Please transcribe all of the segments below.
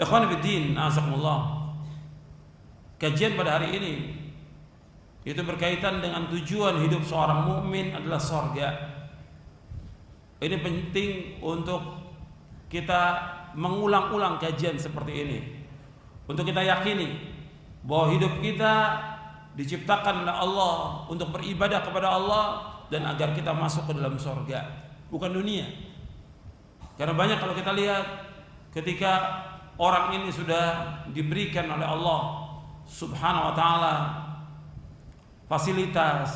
Ikhwan fillah, azakumullah. Kajian pada hari ini itu berkaitan dengan tujuan hidup seorang mukmin adalah surga. Ini penting untuk kita mengulang-ulang kajian seperti ini, untuk kita yakini bahwa hidup kita diciptakan oleh Allah untuk beribadah kepada Allah dan agar kita masuk ke dalam surga, bukan dunia. Karena banyak kalau kita lihat ketika orang ini sudah diberikan oleh Allah Subhanahu wa taala fasilitas,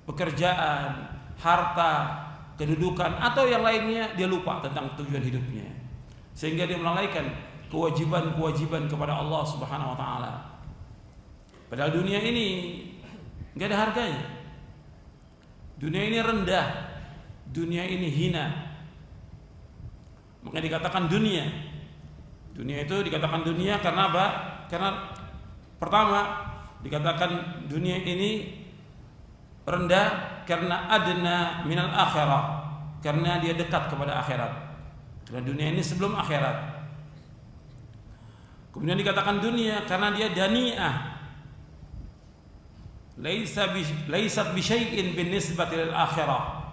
pekerjaan, harta, kedudukan atau yang lainnya, dia lupa tentang tujuan hidupnya. Sehingga dia melalaikan kewajiban-kewajiban kepada Allah Subhanahu wa taala. Padahal dunia ini enggak ada harganya. Dunia ini rendah, dunia ini hina. Maka dikatakan dunia. Dunia itu dikatakan dunia karena apa? Karena pertama dikatakan dunia ini rendah karena adna minal akhirah, karena dia dekat kepada akhirat. Karena dunia ini sebelum akhirat. Kemudian dikatakan dunia karena dia dani'ah, laisat bi syai'in binisbati lil akhirah.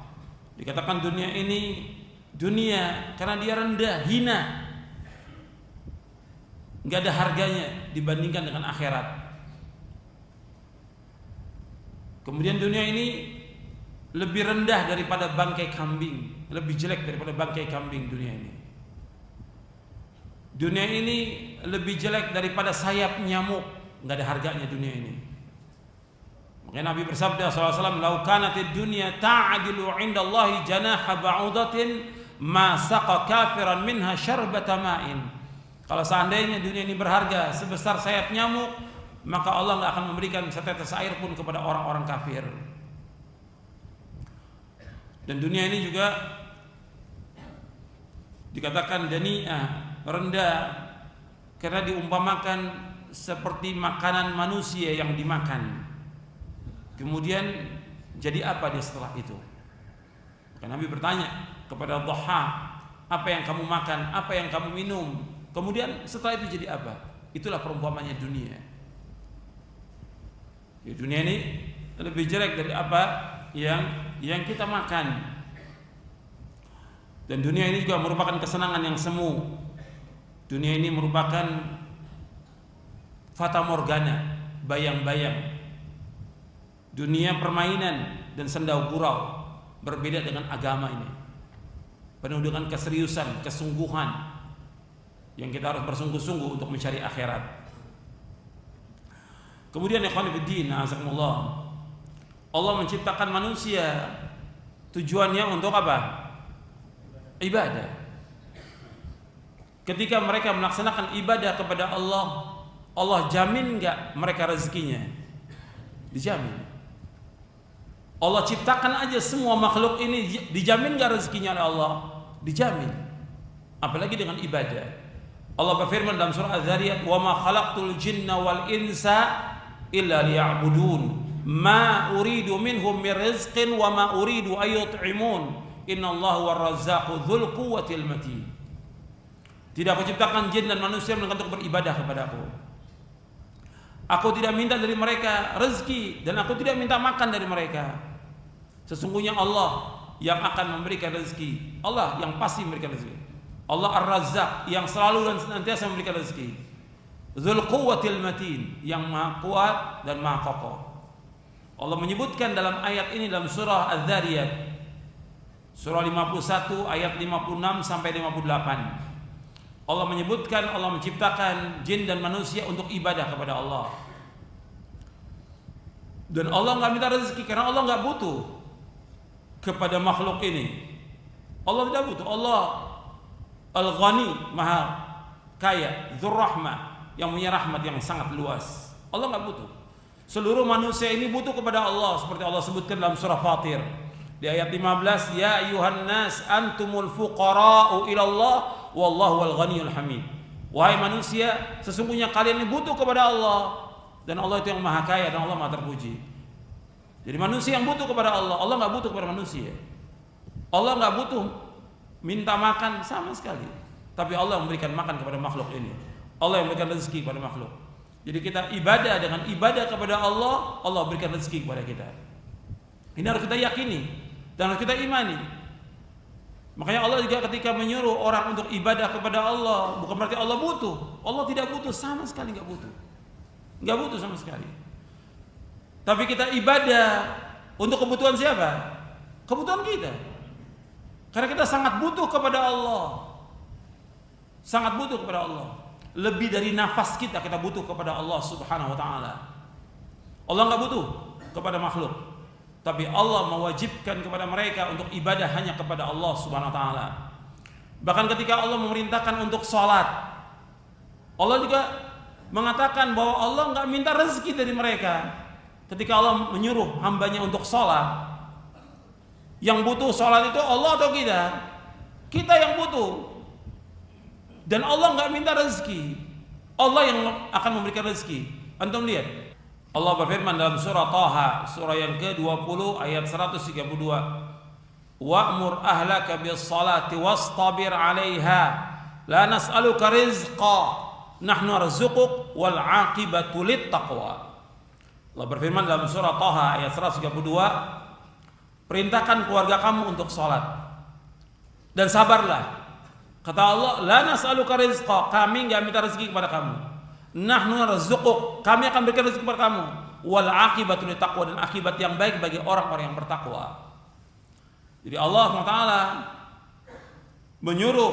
Dikatakan dunia ini dunia karena dia rendah, hina, enggak ada harganya dibandingkan dengan akhirat. Kemudian dunia ini lebih rendah daripada bangkai kambing, lebih jelek daripada bangkai kambing dunia ini. Dunia ini lebih jelek daripada sayap nyamuk, enggak ada harganya dunia ini. Makanya Nabi bersabda SAW, "Lau kanatid dunya ta'dilu 'indallahi janaha ba'udatin ma saqa kafiran minha syarbata ma'in." Kalau seandainya dunia ini berharga sebesar sayap nyamuk, maka Allah tidak akan memberikan setetes air pun kepada orang-orang kafir. Dan dunia ini juga dikatakan dani'ah, rendah, karena diumpamakan seperti makanan manusia yang dimakan. Kemudian jadi apa dia setelah itu? Maka Nabi bertanya kepada Dhaha, apa yang kamu makan, apa yang kamu minum, kemudian setelah itu jadi apa? Itulah perumpamannya dunia. Ya, dunia ini lebih jelek dari apa yang kita makan. Dan dunia ini juga merupakan kesenangan yang semu. Dunia ini merupakan fata morgana, bayang-bayang. Dunia permainan dan sendau gurau. Berbeda dengan agama ini, penuh dengan keseriusan, kesungguhan, yang kita harus bersungguh-sungguh untuk mencari akhirat. Kemudian ikhwan fillah, azakumullah, Allah menciptakan manusia tujuannya untuk apa? Ibadah. Ketika mereka melaksanakan ibadah kepada Allah, Allah jamin enggak mereka rezekinya? Dijamin. Allah ciptakan aja semua makhluk ini, dijamin enggak rezekinya oleh Allah? Dijamin. Apalagi dengan ibadah. Allah berfirman dalam surah Az-Zariyat, "Wa ma khalaqtul jinna wal insa illa liya'budun ma uridu minhum min rizqin wa ma uridu ay yut'imun innallaha war-razzaqu dzul quwwatil matin." Tidak aku ciptakan jin dan manusia melainkan untuk beribadah kepadaku. Aku tidak minta dari mereka rezeki dan aku tidak minta makan dari mereka. Sesungguhnya Allah yang akan memberikan rezeki. Allah yang pasti memberikan rezeki. Allah Ar-Razzaq yang selalu dan senantiasa memberikan rezeki. Dzul quwwatil matin, yang maha kuat dan maha kokoh. Allah menyebutkan dalam ayat ini dalam surah Az-Zariyat, surah 51 ayat 56 sampai 58. Allah menyebutkan Allah menciptakan jin dan manusia untuk ibadah kepada Allah. Dan Allah enggak minta rezeki karena Allah enggak butuh kepada makhluk ini. Allah tidak butuh. Allah Al-Ghani, maha kaya, Dzur Rahmah, yang punya rahmat yang sangat luas. Allah enggak butuh. Seluruh manusia ini butuh kepada Allah, seperti Allah sebutkan dalam surah Fatir di ayat 15, "Ya ayuhan nas antumul fuqara'u ila Allah wallahu wal ghaniyul hamid." Wahai manusia, sesungguhnya kalian ini butuh kepada Allah, dan Allah itu yang maha kaya dan Allah maha terpuji. Jadi manusia yang butuh kepada Allah, Allah enggak butuh kepada manusia. Allah enggak butuh minta makan sama sekali. tapi Allah yang memberikan makan kepada makhluk ini. Allah yang memberikan rezeki kepada makhluk. Jadi kita ibadah dengan ibadah kepada Allah, Allah berikan rezeki kepada kita. Ini harus kita yakini dan harus kita imani. Makanya Allah juga ketika menyuruh orang untuk ibadah kepada Allah, bukan berarti Allah butuh. Allah tidak butuh, sama sekali nggak butuh. Nggak butuh sama sekali. Tapi kita ibadah untuk kebutuhan siapa? Kebutuhan kita. Karena kita sangat butuh kepada Allah. Sangat butuh kepada Allah. Lebih dari nafas kita butuh kepada Allah Subhanahu wa taala. Allah enggak butuh kepada makhluk, tapi Allah mewajibkan kepada mereka untuk ibadah hanya kepada Allah Subhanahu wa taala. Bahkan ketika Allah memerintahkan untuk salat, Allah juga mengatakan bahwa Allah enggak minta rezeki dari mereka. Ketika Allah menyuruh hambanya untuk salat, yang butuh salat itu Allah atau kita? Kita yang butuh. Dan Allah enggak minta rezeki. Allah yang akan memberikan rezeki. Antum lihat. Allah berfirman dalam surah Taha, surah yang ke-20 ayat 132. Wa'mur ahlaka bis-salati wastabir 'alaiha. La nas'aluka rizqa, nahnu narzuquk wal 'aqibatu lit-taqwa. Allah berfirman dalam surah Taha ayat 132, perintahkan keluarga kamu untuk salat dan sabarlah. Kata Allah, la nas'aluka rizqa, kami enggak minta rezeki kepada kamu. Nahnu narzuquk, kami akan berikan rezeki kepada kamu. Wal aqibatu littaqwa, dan akibat yang baik bagi orang-orang yang bertakwa. Jadi Allah SWT menyuruh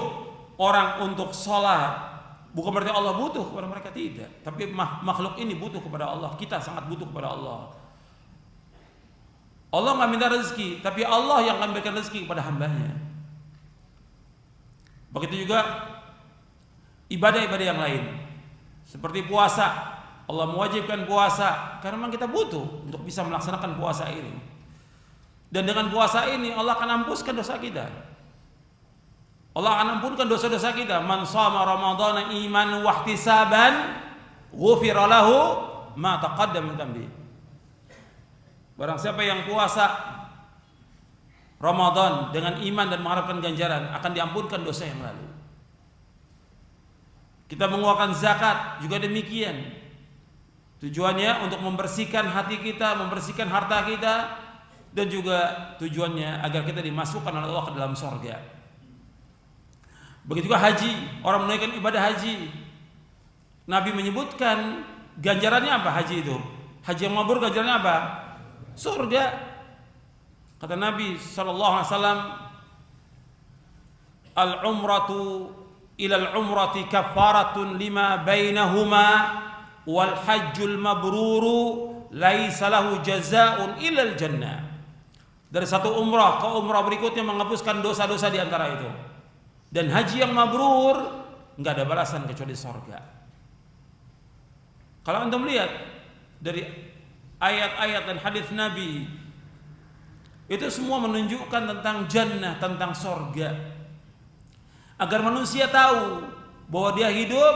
orang untuk sholat, bukan berarti Allah butuh kepada mereka, tidak. Tapi makhluk ini butuh kepada Allah. Kita sangat butuh kepada Allah. Allah enggak minta rezeki, tapi Allah yang akan berikan rezeki kepada hambanya. Begitu juga ibadah-ibadah yang lain, seperti puasa. Allah mewajibkan puasa karena memang kita butuh untuk bisa melaksanakan puasa ini. Dan dengan puasa ini Allah akan ampunkan dosa kita. Allah akan ampunkan dosa-dosa kita. Man shama ramadhana imanan wa ihtisaban ghufira lahu ma taqaddama min dhanbi. Barang siapa yang puasa Ramadan dengan iman dan mengharapkan ganjaran, akan diampunkan dosa yang lalu. Kita mengeluarkan zakat juga demikian. Tujuannya untuk membersihkan hati kita, membersihkan harta kita, dan juga tujuannya agar kita dimasukkan oleh Allah ke dalam surga. Begitu juga haji, orang menunaikan ibadah haji. Nabi menyebutkan ganjarannya apa haji itu? Haji yang mabrur ganjarannya apa? Surga. Kata Nabi SAW, al-umratu ilal umrati kafaratun lima bainahuma wal hajjul mabruru laisa lahu jazaa'un ilal jannah. Dari satu umrah ke umrah berikutnya menghapuskan dosa-dosa di antara itu. Dan haji yang mabrur enggak ada balasan kecuali surga. Kalau Anda melihat dari ayat-ayat dan hadis Nabi, itu semua menunjukkan tentang jannah, tentang surga. Agar manusia tahu bahwa dia hidup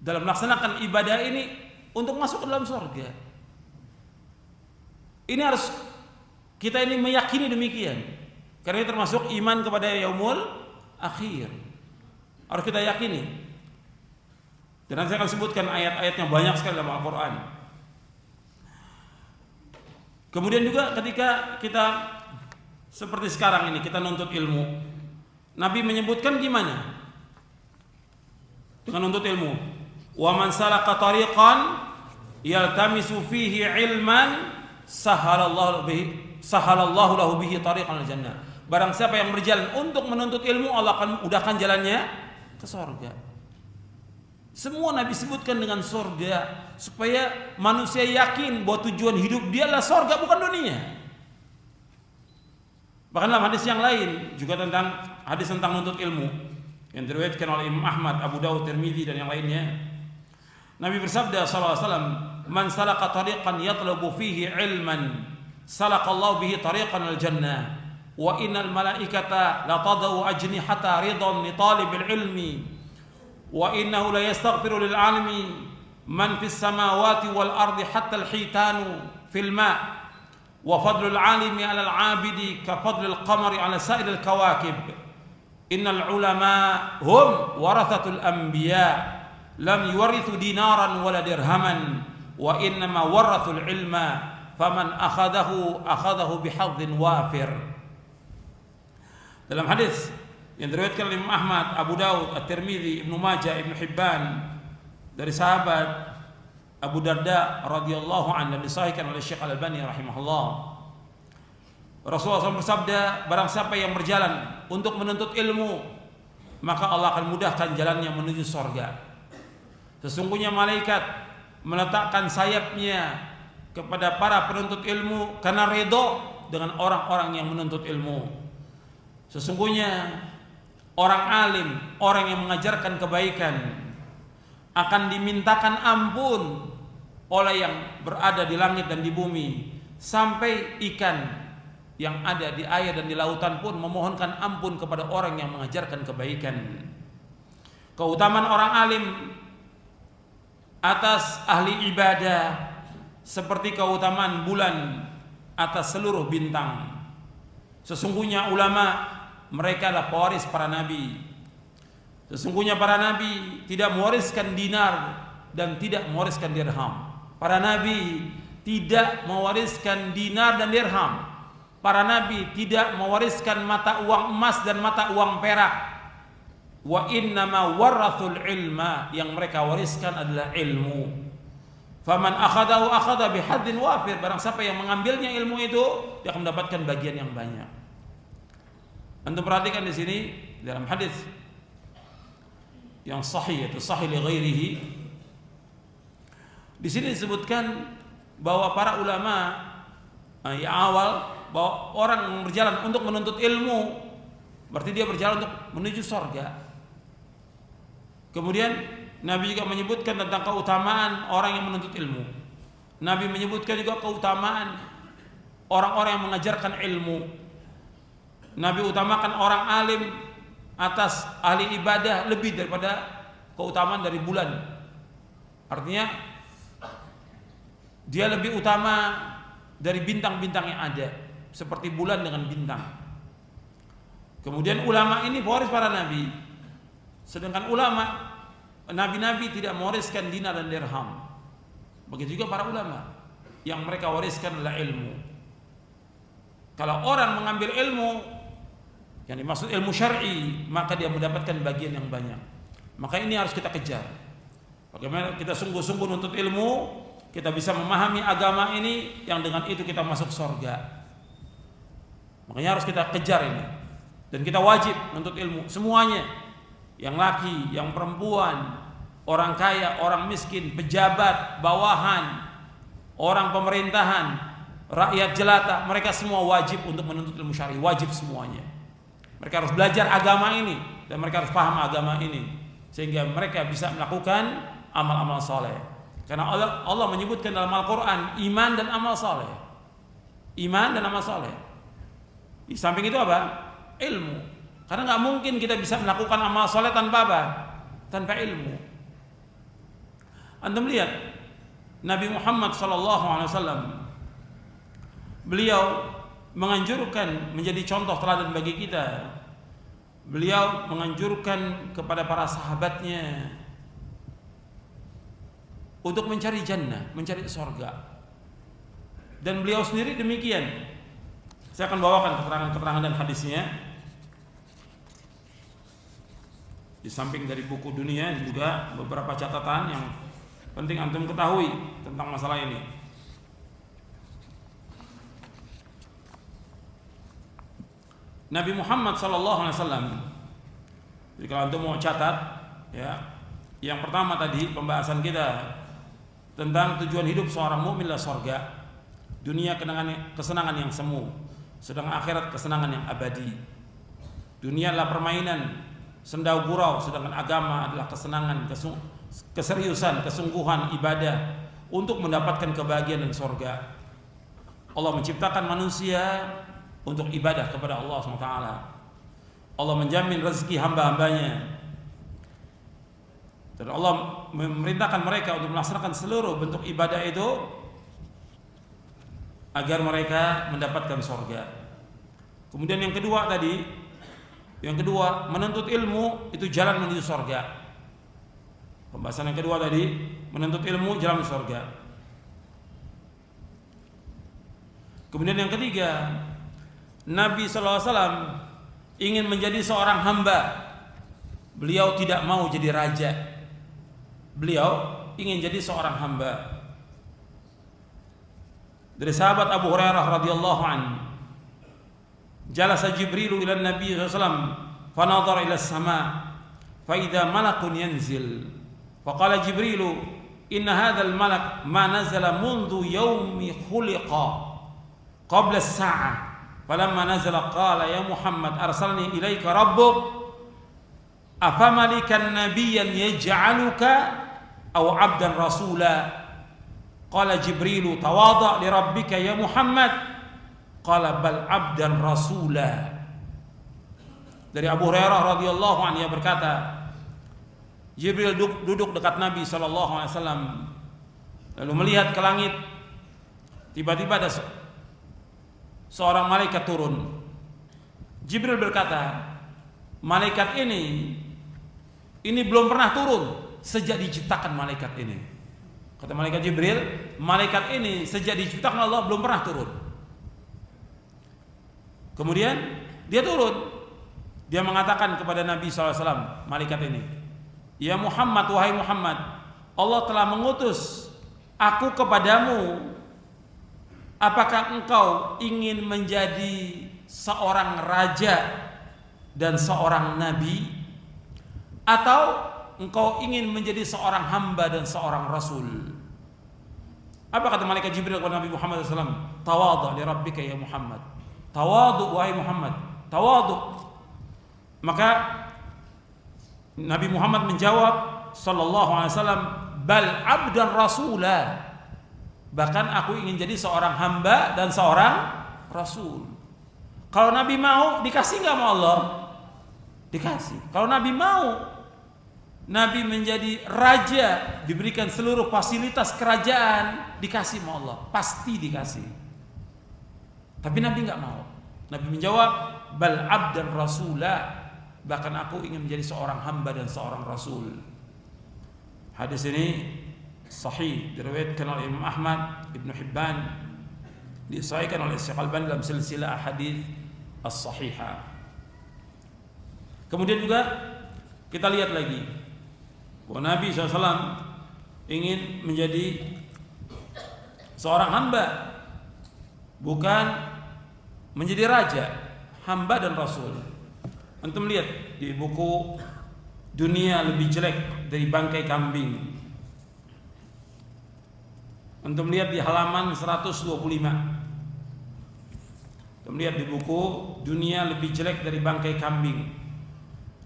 dalam melaksanakan ibadah ini untuk masuk ke dalam surga. Ini harus kita ini meyakini demikian. Karena ini termasuk iman kepada yaumul akhir. Harus kita yakini. Dan nanti saya akan sebutkan ayat-ayatnya banyak sekali dalam Al-Quran. Kemudian juga ketika kita seperti sekarang ini kita nuntut ilmu, Nabi menyebutkan gimana dengan nuntut ilmu? Wa man salaka tariqan yaltamisu fihi ilman sahalallahu lahu bihi tariqan al-jannah. Barang siapa yang berjalan untuk menuntut ilmu, Allah akan mudahkan jalannya ke surga. Semua Nabi sebutkan dengan surga supaya manusia yakin bahwa tujuan hidup dia adalah surga, bukan dunia. Bahkan dalam hadis yang lain juga tentang hadis tentang menuntut ilmu yang diriwayatkan oleh Imam Ahmad, Abu Dawud, Tirmidzi dan yang lainnya. Nabi bersabda sallallahu alaihi wasallam, "Man salaka tariqan yatlubu fihi ilman, salaqallahu bihi tariqan al-jannah. Wa innal malaikata la tadau ajnihata ridan li talibil ilmi." Wa innahu la yastaghfiru lil 'alimi man fis samawati wal ardi hatta al hitanu fil ma' wa fadlul 'alimi 'ala al 'abidi ka fadlil qamari 'ala sa'iril kawakib Innal ulama hum warathatul anbiya lam yuwarithu dinaran wala dirhaman wa innama warathul ilma faman akhadahu bihadzin wafir. Dalam hadis yang diriwayatkan oleh Imam Ahmad, Abu Daud, At-Tirmidzi, Ibnu Majah, Ibnu Hibban dari sahabat Abu Darda radhiyallahu anhu dan disahihkan oleh Syekh Al-Albani rahimahullah. Rasulullah SAW bersabda, barang siapa yang berjalan untuk menuntut ilmu, maka Allah akan mudahkan jalannya menuju surga. Sesungguhnya malaikat meletakkan sayapnya kepada para penuntut ilmu karena ridho dengan orang-orang yang menuntut ilmu. Sesungguhnya orang alim, orang yang mengajarkan kebaikan akan dimintakan ampun oleh yang berada di langit dan di bumi, sampai ikan yang ada di air dan di lautan pun memohonkan ampun kepada orang yang mengajarkan kebaikan. Keutamaan orang alim atas ahli ibadah seperti keutamaan bulan atas seluruh bintang. Sesungguhnya ulama, mereka adalah pewaris para nabi. Sesungguhnya para nabi tidak mewariskan dinar dan tidak mewariskan dirham. Para nabi tidak mewariskan dinar dan dirham. Para nabi tidak mewariskan mata uang emas dan mata uang perak. Wa innama warathul ilma, yang mereka wariskan adalah ilmu. Faman akhadahu akhadha bihadzin wafir, barang siapa yang mengambilnya ilmu itu, dia akan mendapatkan bagian yang banyak. Antum perhatikan di sini dalam hadis yang sahih, itu sahih li ghairihi. Di sini disebutkan bahwa para ulama yang awal, bahwa orang yang berjalan untuk menuntut ilmu berarti dia berjalan untuk menuju surga. Kemudian Nabi juga menyebutkan tentang keutamaan orang yang menuntut ilmu. Nabi menyebutkan juga keutamaan orang-orang yang mengajarkan ilmu. Nabi utamakan orang alim atas ahli ibadah lebih daripada keutamaan dari bulan. Artinya dia lebih utama dari bintang-bintang yang ada, seperti bulan dengan bintang. Kemudian ulama ini pewaris para nabi, sedangkan ulama, nabi-nabi tidak mewariskan dinar dan dirham. Begitu juga para ulama, yang mereka wariskan adalah ilmu. Kalau orang mengambil ilmu yang dimaksud ilmu syar'i, maka dia mendapatkan bagian yang banyak. Maka ini harus kita kejar. Bagaimana kita sungguh-sungguh nuntut ilmu, kita bisa memahami agama ini, yang dengan itu kita masuk surga. Makanya harus kita kejar ini. Dan kita wajib menuntut ilmu semuanya. Yang laki, yang perempuan, orang kaya, orang miskin, pejabat, bawahan, orang pemerintahan, rakyat jelata, mereka semua wajib untuk menuntut ilmu syar'i, wajib semuanya. Mereka harus belajar agama ini dan mereka harus paham agama ini sehingga mereka bisa melakukan amal-amal saleh. Karena Allah menyebutkan dalam Al-Qur'an iman dan amal saleh. Iman dan amal saleh. Di samping itu apa? Ilmu. Karena nggak mungkin kita bisa melakukan amal saleh tanpa apa? Tanpa ilmu. Anda melihat Nabi Muhammad SAW, beliau menganjurkan menjadi contoh teladan bagi kita. Beliau menganjurkan kepada para sahabatnya untuk mencari jannah, mencari surga. Dan beliau sendiri demikian. Saya akan bawakan keterangan-keterangan dan hadisnya. Di samping dari buku dunia juga beberapa catatan yang penting antum ketahui tentang masalah ini. Nabi Muhammad SAW, jadi kalau antum mau catat, ya, yang pertama tadi pembahasan kita tentang tujuan hidup seorang mukmin adalah surga. Dunia kesenangan yang semu, sedang akhirat kesenangan yang abadi. Dunia adalah permainan, sendau gurau, sedangkan agama adalah kesenangan, keseriusan, kesungguhan ibadah untuk mendapatkan kebahagiaan dan surga. Allah menciptakan manusia untuk ibadah kepada Allah SWT. Allah menjamin rezeki hamba-hambanya, dan Allah memerintahkan mereka untuk melaksanakan seluruh bentuk ibadah itu agar mereka mendapatkan surga. Kemudian yang kedua tadi, Yang kedua, menuntut ilmu itu jalan menuju surga. Pembahasan yang kedua tadi, menuntut ilmu jalan menuju surga. Kemudian yang ketiga, Nabi SAW ingin menjadi seorang hamba. Beliau tidak mau jadi raja. Beliau ingin jadi seorang hamba. Dari sahabat Abu Hurairah radhiyallahu anhu, jalasa Jibril ila Nabi sallallahu alaihi wasallam fa nadhara ila as-sama' fa idza malakun yanzil fa qala Jibril inna hadha al-malak ma nazala mundu yawmi khuliqa qabla as-sa'ah falamma nazala qala ya Muhammad arsalni ilaika rabbuk afamalikan nabiyyan yaj'aluka aw 'abdan rasula qala Jibril tawadha li rabbika ya Muhammad qala bal 'abdan rasula. Dari Abu Hurairah radhiyallahu anhu ia berkata, Jibril duduk dekat Nabi sallallahu alaihi wasallam lalu melihat ke langit. Tiba-tiba ada seorang malaikat turun. Jibril berkata, malaikat ini belum pernah turun sejak diciptakan malaikat ini. Kata malaikat Jibril, malaikat ini sejak diciptakan Allah belum pernah turun. Kemudian dia turun. Dia mengatakan kepada Nabi SAW, malaikat ini, ya Muhammad, wahai Muhammad, Allah telah mengutus aku kepadamu. Apakah engkau ingin menjadi seorang raja dan seorang nabi, atau engkau ingin menjadi seorang hamba dan seorang rasul? Apa kata malaikat Jibril kepada Nabi Muhammad SAW? Tawadhu li rabbika ya Muhammad. Tawadhu wahai Muhammad, tawadhu. Maka Nabi Muhammad menjawab sallallahu alaihi wasallam, bal 'abdan rasula. Bahkan aku ingin jadi seorang hamba dan seorang rasul. Kalau Nabi mau, dikasih enggak sama Allah? Dikasih. Kalau Nabi mau, Nabi menjadi raja, diberikan seluruh fasilitas kerajaan, dikasih sama Allah, pasti dikasih. Tapi Nabi enggak mau. Nabi menjawab, bal 'abdan rasula. Bahkan aku ingin menjadi seorang hamba dan seorang rasul. Hadis ini sahih, diriwayatkan oleh Imam Ahmad, Ibnu Hibban, disahihkan oleh Syekh Al-Albani dalam silsilah hadis as-sahihah. Kemudian juga kita lihat lagi bahwa Nabi SAW ingin menjadi seorang hamba, bukan menjadi raja, hamba dan rasul. Antum lihat di buku Dunia Lebih Jelek dari Bangkai Kambing. Antum lihat di halaman 125. Antum lihat di buku Dunia Lebih Jelek dari Bangkai Kambing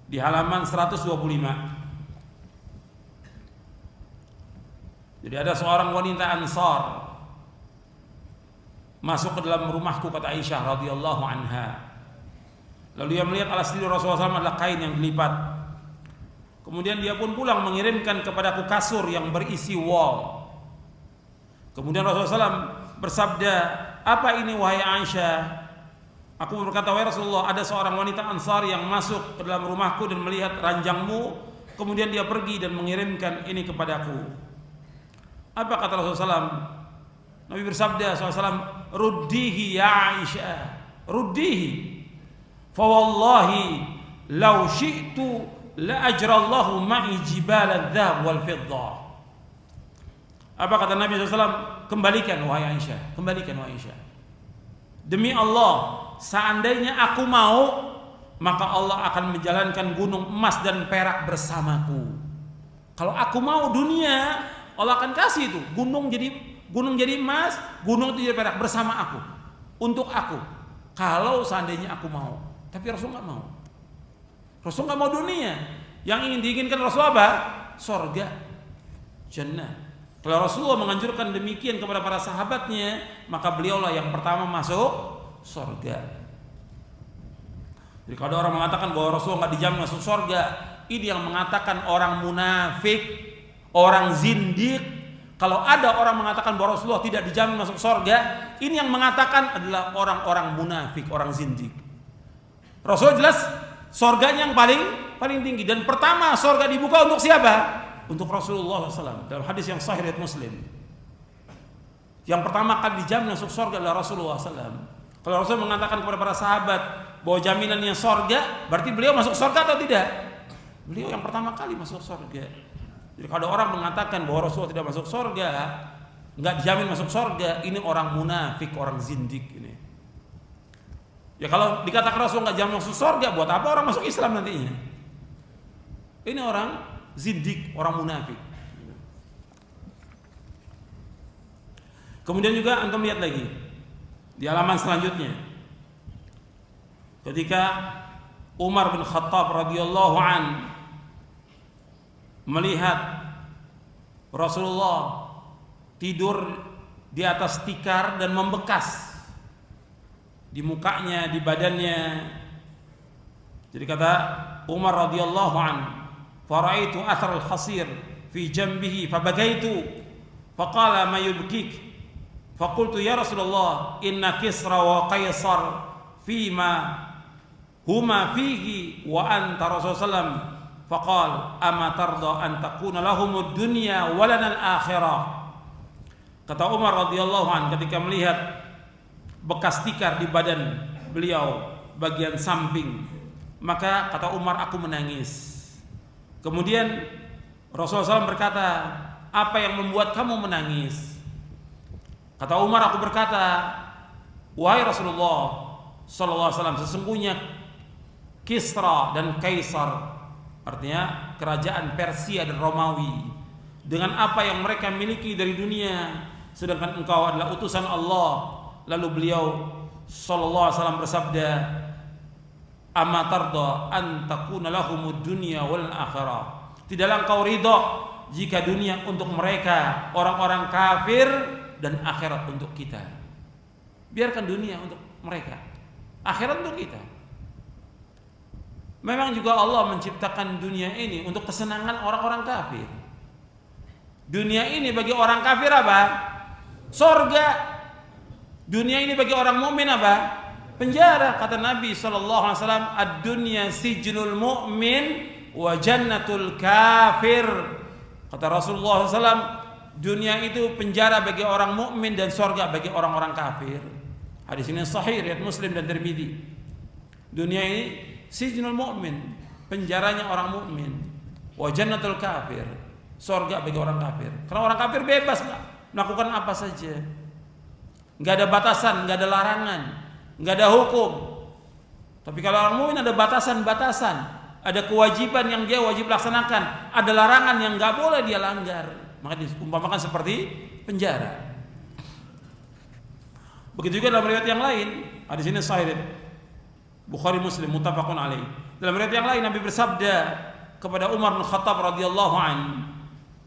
di halaman 125. Jadi ada seorang wanita Ansar masuk ke dalam rumahku, kata Aisyah radhiyallahu anha. Lalu dia melihat alas tidur Rasulullah SAW adalah kain yang dilipat. Kemudian dia pun pulang mengirimkan kepadaku kasur yang berisi wol. Kemudian Rasulullah SAW bersabda, apa ini wahai Aisyah? Aku berkata, wahai Rasulullah, ada seorang wanita Ansar yang masuk ke dalam rumahku dan melihat ranjangmu. Kemudian dia pergi dan mengirimkan ini kepadaku. Apa kata Rasulullah SAW? Nabi bersabda SAW, ruddihi ya Aisyah, ruddihi. Fa wallahi law syi'tu la ajrallahu ma'i jibal adz-dzahab wal fiddah. Apa kata Nabi SAW? Kembalikan wahai Aisyah, kembalikan wahai Aisyah. Demi Allah, seandainya aku mau, maka Allah akan menjalankan gunung emas dan perak bersamaku. Kalau aku mau dunia, Allah akan kasih itu gunung jadi emas, gunung itu jadi perak bersama aku, untuk aku. Kalau seandainya aku mau. Tapi Rasul nggak mau. Rasul nggak mau dunia. Yang ingin diinginkan Rasul apa? Surga, jannah. Kalau Rasulullah menganjurkan demikian kepada para sahabatnya, maka beliaulah yang pertama masuk surga. Jadi kalau orang mengatakan bahwa Rasulullah nggak dijamin masuk surga, ini yang mengatakan orang munafik, orang zindik. Kalau ada orang mengatakan bahwa Rasulullah tidak dijamin masuk surga, ini yang mengatakan adalah orang-orang munafik, orang zindik. Rasulullah jelas Sorganya yang paling tinggi. Dan pertama sorga dibuka untuk siapa? Untuk Rasulullah SAW. Dalam hadis yang sahih riwayat Muslim. Yang pertama kali dijamin masuk sorga adalah Rasulullah SAW. Kalau Rasul mengatakan kepada para sahabat bahwa jaminannya sorga, berarti beliau masuk sorga atau tidak? Beliau yang pertama kali masuk sorga. Jadi kalau orang mengatakan bahwa Rasulullah tidak masuk sorga, nggak dijamin masuk sorga, ini orang munafik, orang zindik ini. Ya kalau dikatakan Rasul nggak jamin masuk sorga, buat apa orang masuk Islam nantinya? Ini orang zindik, orang munafik. Kemudian juga antum lihat lagi di halaman selanjutnya, ketika Umar bin Khattab radhiyallahu an melihat Rasulullah tidur di atas tikar dan membekas di mukanya, di badannya. Jadi kata Umar radhiyallahu an, "Faraitu athar al-hasir fi jambihi fabagaitu faqala ma yubkik." Faqultu ya Rasulullah, inna Kisra wa Qaisar fima huma fihi wa anta Rasulullah. Faqal ama tarda an takuna lahumud dunya wa lana al-akhirah. Kata Umar radhiyallahu an ketika melihat bekas tikar di badan beliau bagian samping, maka kata Umar, aku menangis. Kemudian Rasulullah SAW berkata, apa yang membuat kamu menangis? Kata Umar, aku berkata, wahai Rasulullah sallallahu alaihi wasallam, sesungguhnya Kisra dan Kaisar, artinya kerajaan Persia dan Romawi, dengan apa yang mereka miliki dari dunia, sedangkan engkau adalah utusan Allah. Lalu beliau sallallahu alaihi wasallam bersabda, amma tarda an takuna lahumud dunya wal akhirah. Tidaklah engkau ridha jika dunia untuk mereka orang-orang kafir dan akhirat untuk kita. Biarkan dunia untuk mereka, akhirat untuk kita. Memang juga Allah menciptakan dunia ini untuk kesenangan orang-orang kafir. Dunia ini bagi orang kafir apa? Sorga. Dunia ini bagi orang mukmin apa? Penjara. Kata Nabi SAW, ad-dunya sijnul mu'min wa jannatul kafir. Kata Rasulullah SAW, dunia itu penjara bagi orang mukmin dan surga bagi orang-orang kafir. Hadis ini sahih riwayat Muslim dan Tirmidzi. Dunia ini sijnul mu'min, penjaranya orang mukmin, wa jannatul kafir, surga bagi orang kafir. Karena orang kafir bebas melakukan apa saja, nggak ada batasan, nggak ada larangan, nggak ada hukum. Tapi kalau orang mukmin ada batasan-batasan, ada kewajiban yang dia wajib laksanakan, ada larangan yang nggak boleh dia langgar. Maka diumpamakan seperti penjara. Begitu juga dalam riwayat yang lain, hadis ini sahih Bukhari Muslim muttafaqun alaih. Dalam riwayat yang lain Nabi bersabda kepada Umar bin Khattab radhiyallahu an,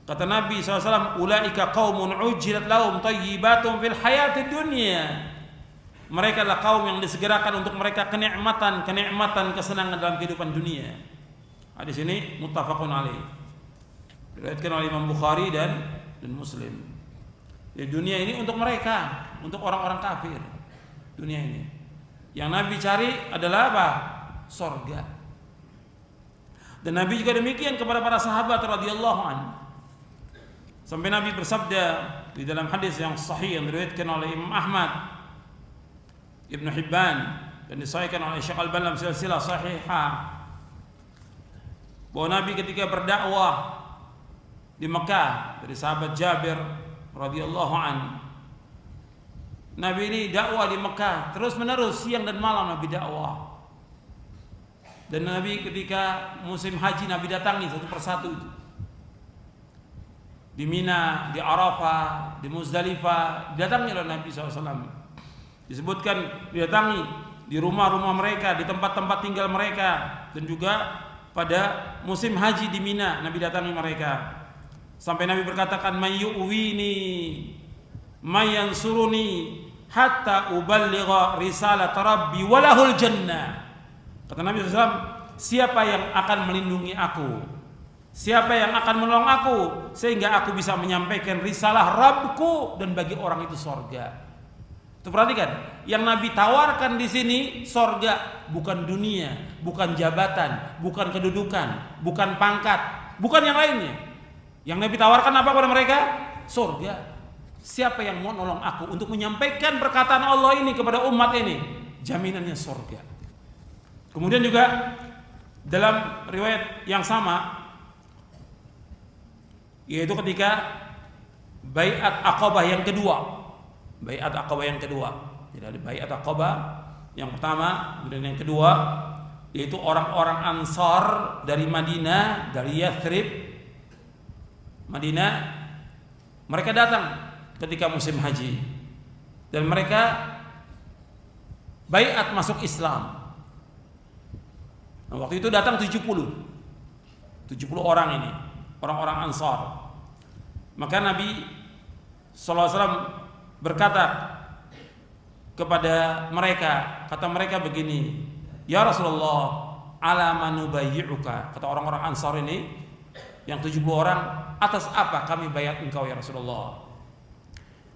kata Nabi SAW, ulaika qaumun ujilat lahum thayyibatun fil hayatid dunya. Mereka adalah kaum yang disegerakan untuk mereka kenikmatan kesenangan dalam kehidupan dunia. Hadis ini muttafaqun alaih. Diriwayatkan oleh Imam Bukhari dan Muslim. Di dunia ini untuk mereka, untuk orang-orang kafir. Dunia ini yang Nabi cari adalah apa? Surga. Dan Nabi juga demikian kepada para sahabat radhiyallahu anhu. Sampai Nabi bersabda di dalam hadis yang sahih yang diriwayatkan oleh Imam Ahmad, Ibnu Hibban dan disahihkan oleh Syekh Al-Albani dalam silsilah sahihah, bahwa Nabi ketika berdakwah di Mekah dari sahabat Jabir radhiyallahu anhu, Nabi ini dakwah di Mekah terus menerus, siang dan malam Nabi dakwah. Dan Nabi ketika musim haji Nabi datangi satu persatu itu. Di Mina, di Arafah, di Muzdalifah didatangi oleh Nabi SAW. Disebutkan didatangi di rumah-rumah mereka, di tempat-tempat tinggal mereka, dan juga pada musim haji di Mina Nabi datangi mereka. Sampai Nabi berkatakan, mayyuwini mayansuruni hatta uballigha risalat rabbi walahul jannah. Kata Nabi SAW, siapa yang akan melindungi aku, siapa yang akan menolong aku sehingga aku bisa menyampaikan risalah Rabbku dan bagi orang itu surga. Tuh perhatikan, yang Nabi tawarkan di sini sorga, bukan dunia, bukan jabatan, bukan kedudukan, bukan pangkat, bukan yang lainnya. Yang Nabi tawarkan apa kepada mereka? Sorga. Siapa yang mau nolong aku untuk menyampaikan perkataan Allah ini kepada umat ini, jaminannya sorga. Kemudian juga dalam riwayat yang sama, yaitu ketika baiat Aqabah yang kedua. Baiat Aqabah yang kedua. Jadi ada baiat Aqabah yang pertama, kemudian yang kedua, yaitu orang-orang Ansar dari Madinah, dari Yathrib, Madinah. Mereka datang ketika musim haji dan mereka baiat masuk Islam. Nah, waktu itu datang 70 orang ini, orang-orang Ansar. Maka Nabi SAW berkata kepada mereka, kata mereka begini, ya Rasulullah, ala manubayyi'uka. Kata orang-orang Ansar ini, yang 70 orang, atas apa kami bayat engkau ya Rasulullah?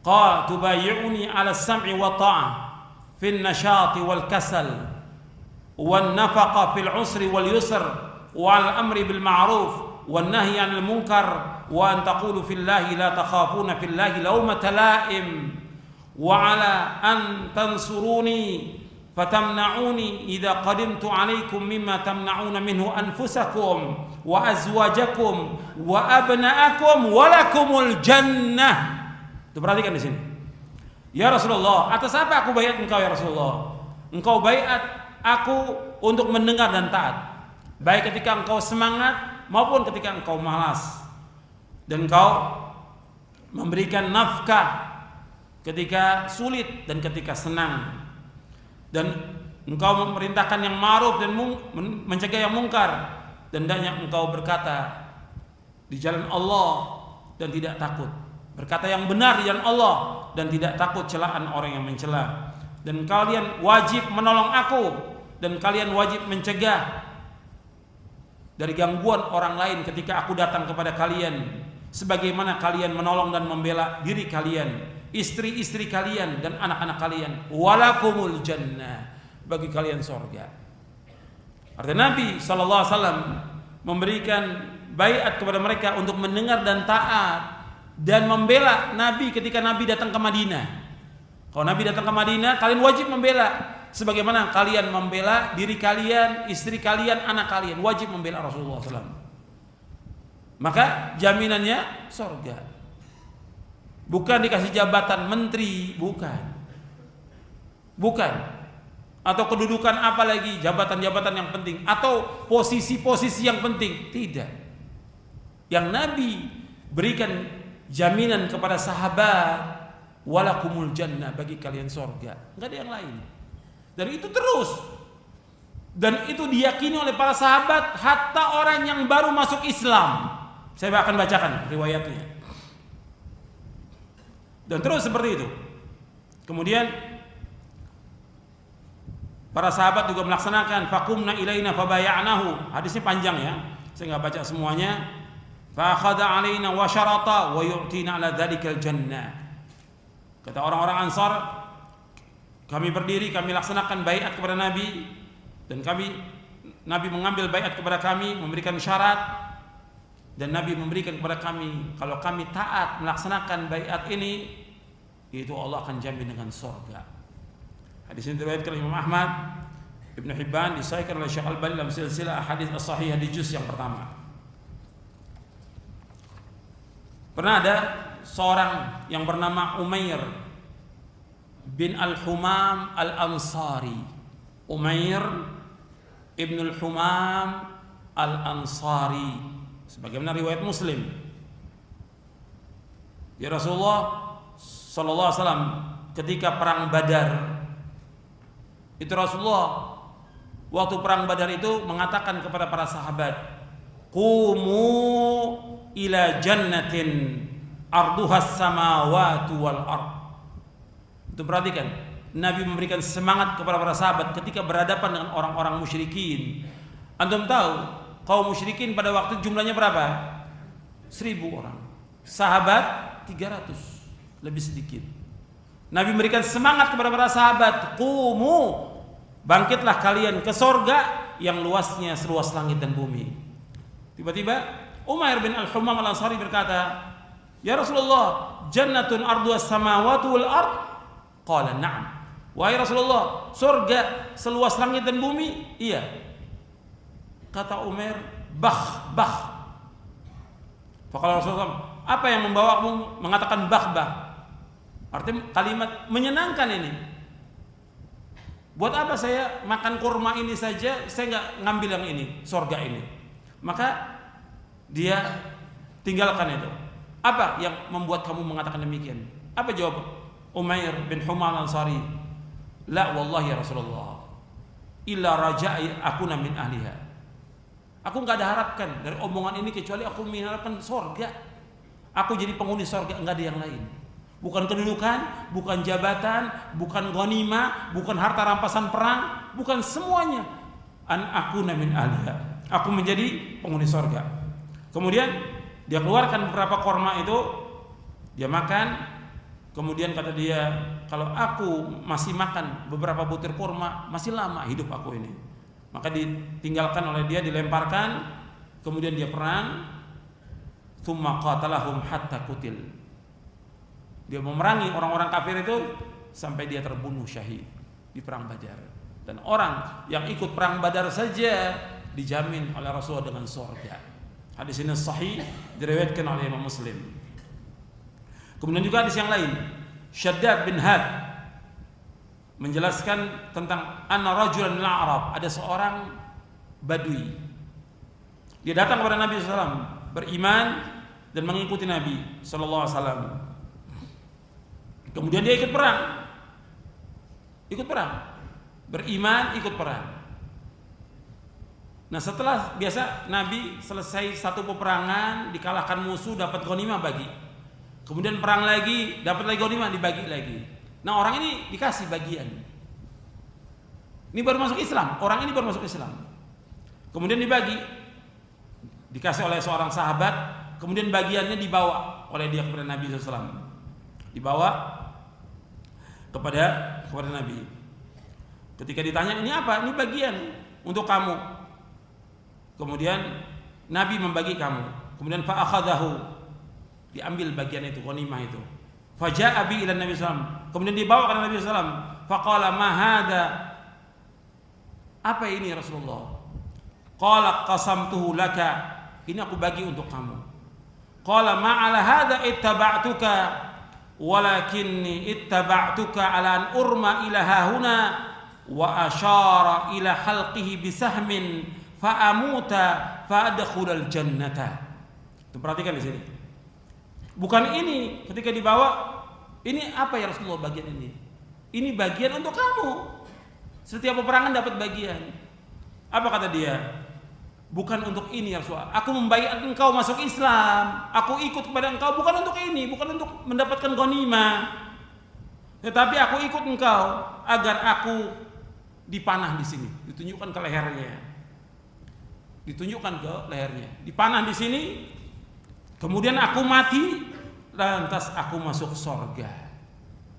Qala tubayyi'uni ala sam'i wa ta'ah fil nashati wal kasal wan nafaqa fil usri wal yusr wal amri bil ma'ruf wan nahyi 'anil munkar wa an taqulu fillahi la takhafuna fillahi lawmata la'im wa 'ala an tansuruni fatamna'uni idza qadimtu 'alaikum mimma tamna'una minhu anfusakum wa azwajakum wa abna'akum wa lakumul jannah. Itu perhatikan di sini. Ya Rasulullah, atas apa aku baiat engkau ya Rasulullah? Engkau baiat aku untuk mendengar dan taat, baik ketika engkau semangat maupun ketika engkau malas, dan engkau memberikan nafkah ketika sulit dan ketika senang, dan engkau memerintahkan yang ma'ruf dan mencegah yang mungkar, dan hendaknya engkau berkata di jalan Allah dan tidak takut, berkata yang benar di jalan Allah dan tidak takut celaan orang yang mencela. Dan kalian wajib menolong aku, dan kalian wajib mencegah dari gangguan orang lain ketika aku datang kepada kalian, sebagaimana kalian menolong dan membela diri kalian, istri-istri kalian dan anak-anak kalian. Walakumul jannah, bagi kalian surga. Artinya Nabi SAW memberikan baiat kepada mereka untuk mendengar dan taat dan membela Nabi ketika Nabi datang ke Madinah. Kalau Nabi datang ke Madinah, kalian wajib membela, sebagaimana kalian membela diri kalian, istri kalian, anak kalian, wajib membela Rasulullah SAW. Maka jaminannya surga. Bukan dikasih jabatan menteri, bukan. Atau kedudukan apalagi, jabatan-jabatan yang penting, atau posisi-posisi yang penting, tidak. Yang Nabi berikan jaminan kepada sahabat, walakumul jannah, bagi kalian surga, enggak ada yang lain. Dan itu terus, dan itu diyakini oleh para sahabat hatta orang yang baru masuk Islam. Saya akan bacakan riwayatnya. Dan terus seperti itu. Kemudian para sahabat juga melaksanakan faqumna ilaina fabaya'nahu. Hadisnya panjang ya, saya enggak baca semuanya. Fa akhadha alaina wa syarata wa yu'tina ala dzalikal jannah. Kata orang-orang Ansar, kami berdiri, kami laksanakan baiat kepada Nabi, dan Nabi mengambil baiat kepada kami, memberikan syarat, dan Nabi memberikan kepada kami, kalau kami taat melaksanakan baiat ini, itu Allah akan jamin dengan surga. Hadis ini diriwayatkan oleh Imam Ahmad, Ibnu Hibban, disahihkan oleh Syekh Al-Albani dalam silsilah hadis as-sahihah di juz yang pertama. Pernah ada seorang yang bernama Umair bin Al-Humam Al-Ansari. Umair ibn Al-Humam Al-Ansari, sebagaimana riwayat Muslim. Ya Rasulullah sallallahu alaihi wasallam ketika perang Badar, itu Rasulullah waktu perang Badar itu mengatakan kepada para sahabat, qumu ila jannatin arduhas samawati wal ard. Itu perhatikan, Nabi memberikan semangat kepada para sahabat ketika berhadapan dengan orang-orang musyrikin. Antum tahu kaum musyrikin pada waktu jumlahnya berapa? 1000 orang. Sahabat 300, lebih sedikit. Nabi memberikan semangat kepada para sahabat, "Qumu, bangkitlah kalian ke sorga yang luasnya seluas langit dan bumi." Tiba-tiba Umair bin Al-Humam Al-Ansari berkata, "Ya Rasulullah, jannatun arduha samawati wal ard?" Qala, "Na'am." "Wahai Rasulullah, surga seluas langit dan bumi?" "Iya." Kata Umair, "Bah, bah." Faqala Rasulullah, "Apa yang membawamu mengatakan bah, bah?" Artinya kalimat menyenangkan ini. Buat apa saya makan kurma ini saja, saya nggak ngambil yang ini, surga ini. Maka dia tinggalkan itu. Apa yang membuat kamu mengatakan demikian? Apa jawab Umair bin Humam Al-Ansari? "La wallahi ya Rasulullah, illa raja'i akuna min ahliha." Aku nggak ada harapkan dari omongan ini kecuali aku mengharapkan surga. Aku jadi penghuni surga, nggak ada yang lain. Bukan kedudukan, bukan jabatan, bukan ghanimah, bukan harta rampasan perang, bukan semuanya. An akuna min ahliha. Aku menjadi penghuni surga. Kemudian dia keluarkan beberapa korma itu, dia makan. Kemudian kata dia, "Kalau aku masih makan beberapa butir kurma, masih lama hidup aku ini." Maka ditinggalkan oleh dia, dilemparkan. Kemudian dia perang. Tsumma qatalahum hatta qutil. Dia memerangi orang-orang kafir itu sampai dia terbunuh syahid di perang Badar. Dan orang yang ikut perang Badar saja dijamin oleh Rasulullah dengan surga. Hadis ini sahih, diriwayatkan oleh Imam Muslim. Kemudian juga hadis yang lain, Syaddad bin Had menjelaskan tentang anna rajulan min al-Arab, ada seorang Badui. Dia datang kepada Nabi SAW, beriman dan mengikuti Nabi SAW. Kemudian dia ikut perang, beriman, ikut perang. Nah, setelah biasa Nabi selesai satu peperangan, dikalahkan musuh, dapat ghanimah bagi. Kemudian perang lagi, dapat lagi ghanimah, dibagi lagi. Nah, orang ini dikasih bagian. Ini baru masuk Islam, orang ini baru masuk Islam. Kemudian dikasih oleh seorang sahabat, kemudian bagiannya dibawa oleh dia kepada Nabi SAW. Dibawa kepada Nabi. Ketika ditanya, "Ini apa?" "Ini bagian untuk kamu." Kemudian Nabi membagi kamu. Kemudian fa akhadahu, diambil bagian itu, ghanimah itu. Faja'a bi ila Nabi sallallahu. Kemudian dibawa ke Nabi sallallahu. Faqala ma hadza? Apa ini Rasulullah? Qala qasamtuhu laka. Ini aku bagi untuk kamu. Qala ma ala hadza ittaba'tuka walakinni ittaba'tuka ala an urma ila hahuna wa asyara ila halqihi bisahmin fa amuta fa adkhulal jannata. Perhatikan di sini. Bukan ini ketika dibawa, ini apa ya Rasulullah bagian ini? Ini bagian untuk kamu. Setiap peperangan dapat bagian. Apa kata dia? Bukan untuk ini ya Rasulullah. Aku membaiat engkau masuk Islam. Aku ikut kepada engkau bukan untuk ini, bukan untuk mendapatkan ghanimah. Tetapi aku ikut engkau agar aku dipanah di sini. Ditunjukkan ke lehernya. Dipanah di sini. Kemudian aku mati, lantas aku masuk surga.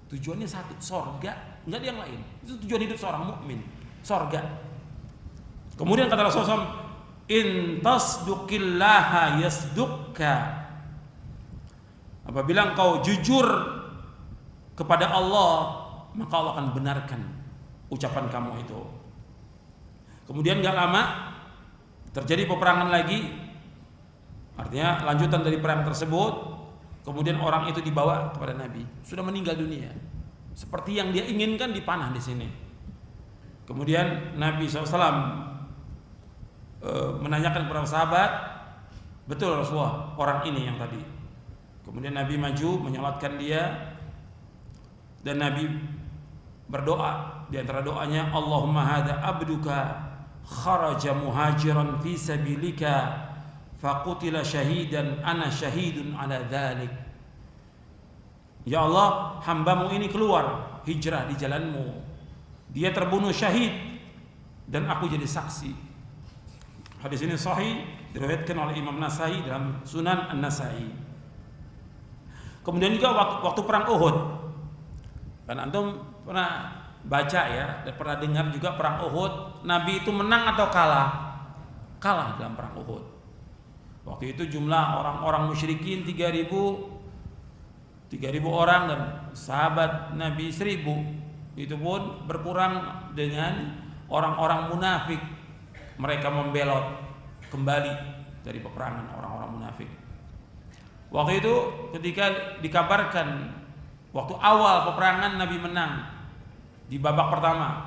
Tujuannya satu, surga, enggak ada yang lain. Itu tujuan hidup seorang mukmin, surga. Kemudian kata Rasulullah, in tasduqillaha yasdukka. Apabila engkau jujur kepada Allah, maka Allah akan benarkan ucapan kamu itu. Kemudian gak lama terjadi peperangan lagi. Artinya lanjutan dari perang tersebut. Kemudian orang itu dibawa kepada Nabi, sudah meninggal dunia. Seperti yang dia inginkan, dipanah di sini. Kemudian Nabi SAW menanyakan kepada sahabat, betul Rasulullah orang ini yang tadi. Kemudian Nabi maju menyolatkan dia, dan Nabi berdoa. Di antara doanya, Allahumma hadza abduka kharaja muhajiran fi sabilika faqutila syahidan ana syahidun ala dzalik. Ya Allah, hambamu ini keluar hijrah di jalanmu, dia terbunuh syahid dan aku jadi saksi. Hadis ini sahih, diriwayatkan oleh Imam Nasai dalam Sunan An-Nasai. Kemudian juga waktu perang Uhud, Kan antum pernah baca ya, dan pernah dengar juga perang Uhud, Nabi itu menang atau kalah? Kalah dalam perang Uhud. Waktu itu jumlah orang-orang musyrikin 3.000 orang dan sahabat Nabi 1.000. Itu pun berkurang dengan orang-orang munafik. Mereka membelot kembali dari peperangan orang-orang munafik. Waktu itu ketika dikabarkan waktu awal peperangan Nabi menang di babak pertama,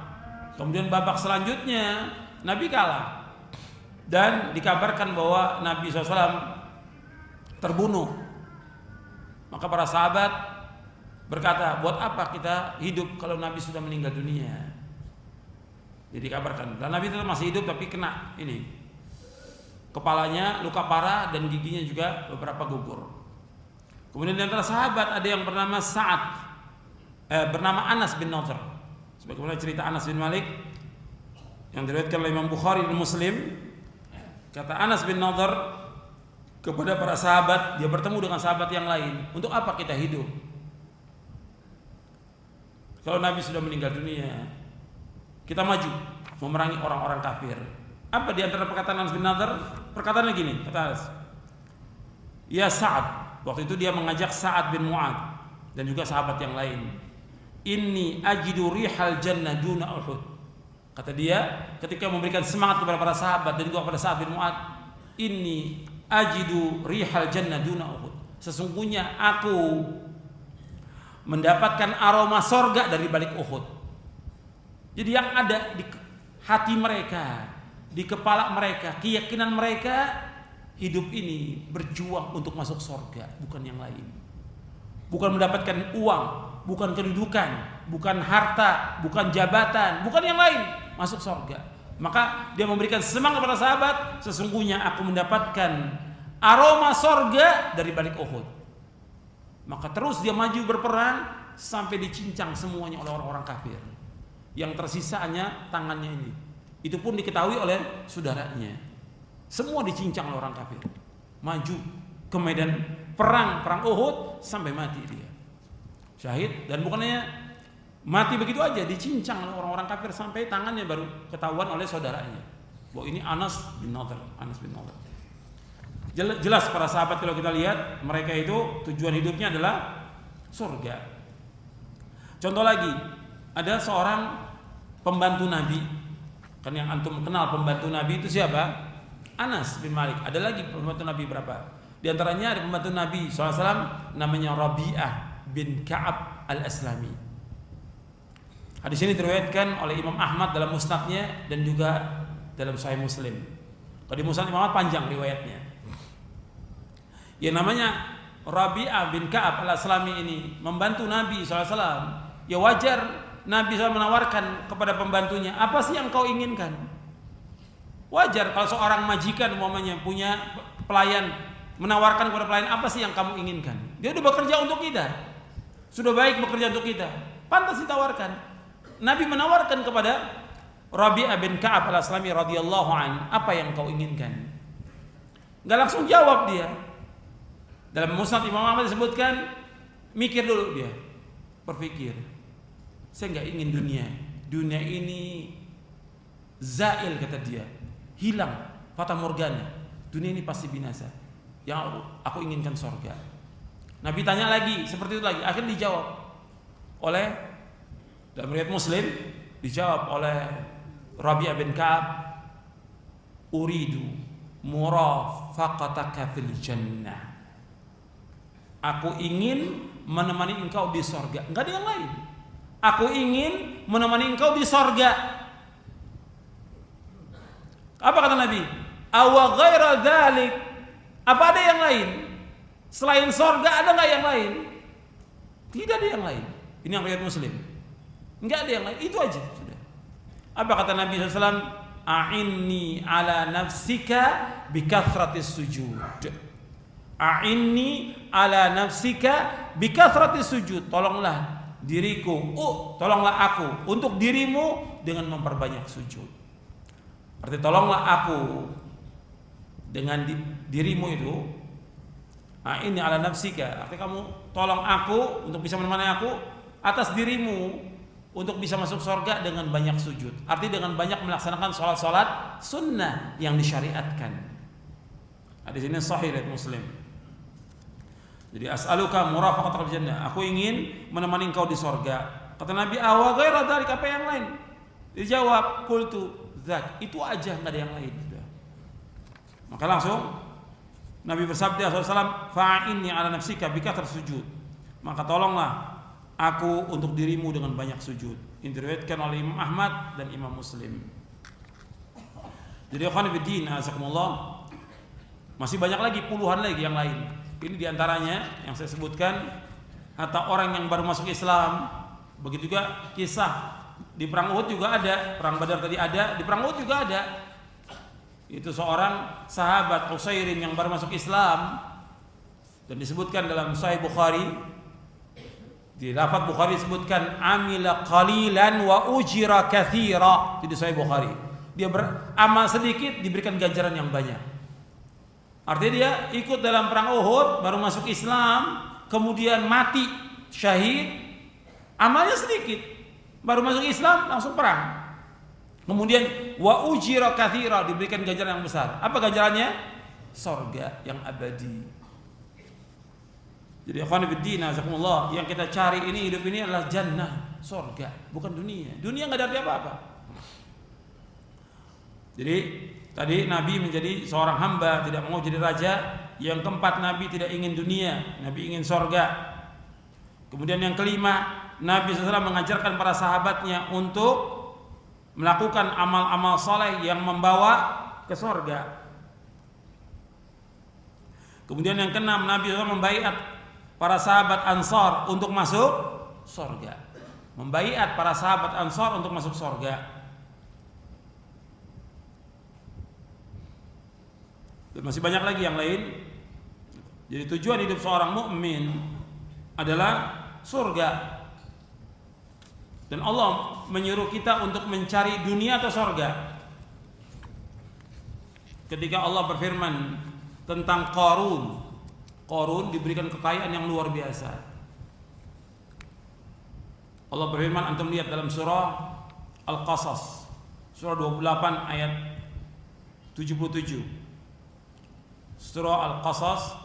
kemudian babak selanjutnya Nabi kalah dan dikabarkan bahwa Nabi SAW terbunuh. Maka para sahabat berkata, buat apa kita hidup kalau Nabi sudah meninggal dunia? Jadi dikabarkan, dan Nabi tetap masih hidup tapi kena ini, kepalanya luka parah dan giginya juga beberapa gugur. Kemudian di antara sahabat ada yang bernama bernama Anas bin Nadhr. Sebagaimana cerita Anas bin Malik yang diriwayatkan oleh Imam Bukhari dan Muslim. Kata Anas bin Nadhr kepada para sahabat, dia bertemu dengan sahabat yang lain, untuk apa kita hidup kalau Nabi sudah meninggal dunia? Kita maju memerangi orang-orang kafir. Apa di antara perkataan Anas bin Nadhr? Perkataannya gini, kata Anas, ya Sa'ad, waktu itu dia mengajak Sa'ad bin Mu'ad dan juga sahabat yang lain, inni ajidu rihal jannah duna Uhud. Kata dia ketika memberikan semangat kepada para sahabat dan juga kepada Sa'ad bin Mu'ad, inni ajidu rihal jannah duna Uhud. Sesungguhnya aku mendapatkan aroma sorga dari balik Uhud. Jadi yang ada di hati mereka, di kepala mereka, keyakinan mereka, hidup ini berjuang untuk masuk sorga, bukan yang lain. Bukan mendapatkan uang, bukan kedudukan, bukan harta, bukan jabatan, bukan yang lain, masuk sorga. Maka dia memberikan semangat kepada sahabat, sesungguhnya aku mendapatkan aroma sorga dari balik Uhud. Maka terus dia maju berperang sampai dicincang semuanya oleh orang-orang kafir. Yang tersisa hanya tangannya ini. Itu pun diketahui oleh saudaranya. Semua dicincang oleh orang kafir. Maju ke medan perang Uhud sampai mati dia. Syahid, dan bukannya mati begitu aja, dicincang oleh orang-orang kafir sampai tangannya baru ketahuan oleh saudaranya. Bahwa ini Anas bin Nadhr. Jelas para sahabat kalau kita lihat, mereka itu tujuan hidupnya adalah surga. Contoh lagi, ada seorang pembantu Nabi. Kan yang antum kenal pembantu Nabi itu siapa? Anas bin Malik. Ada lagi pembantu Nabi berapa? Di antaranya ada pembantu Nabi SAW namanya Rabi'ah bin Ka'ab al-Aslami. Hadis ini diriwayatkan oleh Imam Ahmad dalam musnadnya dan juga dalam Sahih Muslim. Kalau di musnad Imam Ahmad panjang riwayatnya. Yang namanya Rabi'ah bin Ka'ab al-Aslami ini membantu Nabi SAW. Ya wajar Nabi SAW menawarkan kepada pembantunya, apa sih yang kau inginkan? Wajar kalau seorang majikan umpamanya punya pelayan, menawarkan kepada pelayan, apa sih yang kamu inginkan? Dia sudah bekerja untuk kita, sudah baik bekerja untuk kita, pantas ditawarkan. Nabi menawarkan kepada Rabi'ah bin Ka'ab al-Aslami radhiyallahu an, apa yang kau inginkan? Gak langsung jawab dia. Dalam musnad Imam Ahmad disebutkan, mikir dulu dia, berpikir. Saya nggak ingin dunia ini zail, kata dia, hilang, fata morgana, dunia ini pasti binasa. Yang aku inginkan surga. Nabi tanya lagi seperti itu lagi, akhirnya dijawab oleh, dalam riwayat Muslim dijawab oleh Rabi'ah bin Ka'ab, uridu murafaqataka fil jannah. Aku ingin menemani engkau di surga, enggak ada yang lain. Aku ingin menemani engkau di sorga. Apa kata Nabi? Awa ghaira dzalik. Apa ada yang lain? Selain sorga ada nggak yang lain? Tidak ada yang lain. Ini yang riwayat Muslim. Enggak ada yang lain. Itu aja sudah. Apa kata Nabi SAW? A'inni ala nafsika bikathratis sujud. A'inni ala nafsika bikathratis sujud. Tolonglah diriku, tolonglah aku untuk dirimu dengan memperbanyak sujud. Arti tolonglah aku dengan dirimu itu. Ini ala nafsika, arti kamu tolong aku untuk bisa menemani aku atas dirimu untuk bisa masuk surga dengan banyak sujud. Artinya dengan banyak melaksanakan sholat-sholat sunnah yang disyariatkan. Hadis ini sahih riwayat Muslim. Jadi as'aluka murafaqatal jannah. Aku ingin menemani engkau di surga. Kata Nabi, awa ghaira dzalik, apa yang lain? Dijawab, qultu dzak. Itu aja, enggak ada yang lain. Maka langsung Nabi bersabda SAW, fa'inni ala nafsika bikathrat sujud. Maka tolonglah aku untuk dirimu dengan banyak sujud. Ini diriwayatkan oleh Imam Ahmad dan Imam Muslim. Jadi ikhwan fillah, azakumullah, masih banyak lagi, puluhan lagi yang lain. Ini diantaranya yang saya sebutkan. Atau orang yang baru masuk Islam. Begitu juga kisah di perang Uhud juga ada, perang Badar tadi ada, di perang Uhud juga ada. Itu seorang sahabat Usairin yang baru masuk Islam, dan disebutkan dalam Sahih Bukhari, di lafaz Bukhari disebutkan amila qalilan wa ujira katsira. Itu di Sahih Bukhari. Dia beramal sedikit diberikan ganjaran yang banyak. Artinya dia ikut dalam perang Uhud, baru masuk Islam, kemudian mati syahid, amalnya sedikit, baru masuk Islam langsung perang. Kemudian wa ujira katsira, diberikan ganjaran yang besar. Apa ganjarannya? Surga yang abadi. Jadi ikhwan fillah, jazakumullah, yang kita cari ini, hidup ini adalah jannah, surga, bukan dunia. Dunia enggak ada arti apa-apa. Jadi tadi Nabi menjadi seorang hamba, tidak mau jadi raja. Yang keempat, Nabi tidak ingin dunia, Nabi ingin surga. Kemudian yang kelima, Nabi SAW mengajarkan para sahabatnya untuk melakukan amal-amal soleh yang membawa ke surga. Kemudian yang keenam, Nabi SAW membaiat para sahabat Ansar untuk masuk surga. Membaiat para sahabat Ansar untuk masuk surga. Dan masih banyak lagi yang lain. Jadi tujuan hidup seorang mukmin adalah surga. Dan Allah menyuruh kita untuk mencari dunia atau surga. Ketika Allah berfirman tentang Qarun, Qarun diberikan kekayaan yang luar biasa. Allah berfirman, antum lihat dalam surah Al-Qasas, surah 28 ayat 77. Surah Al-Qasas,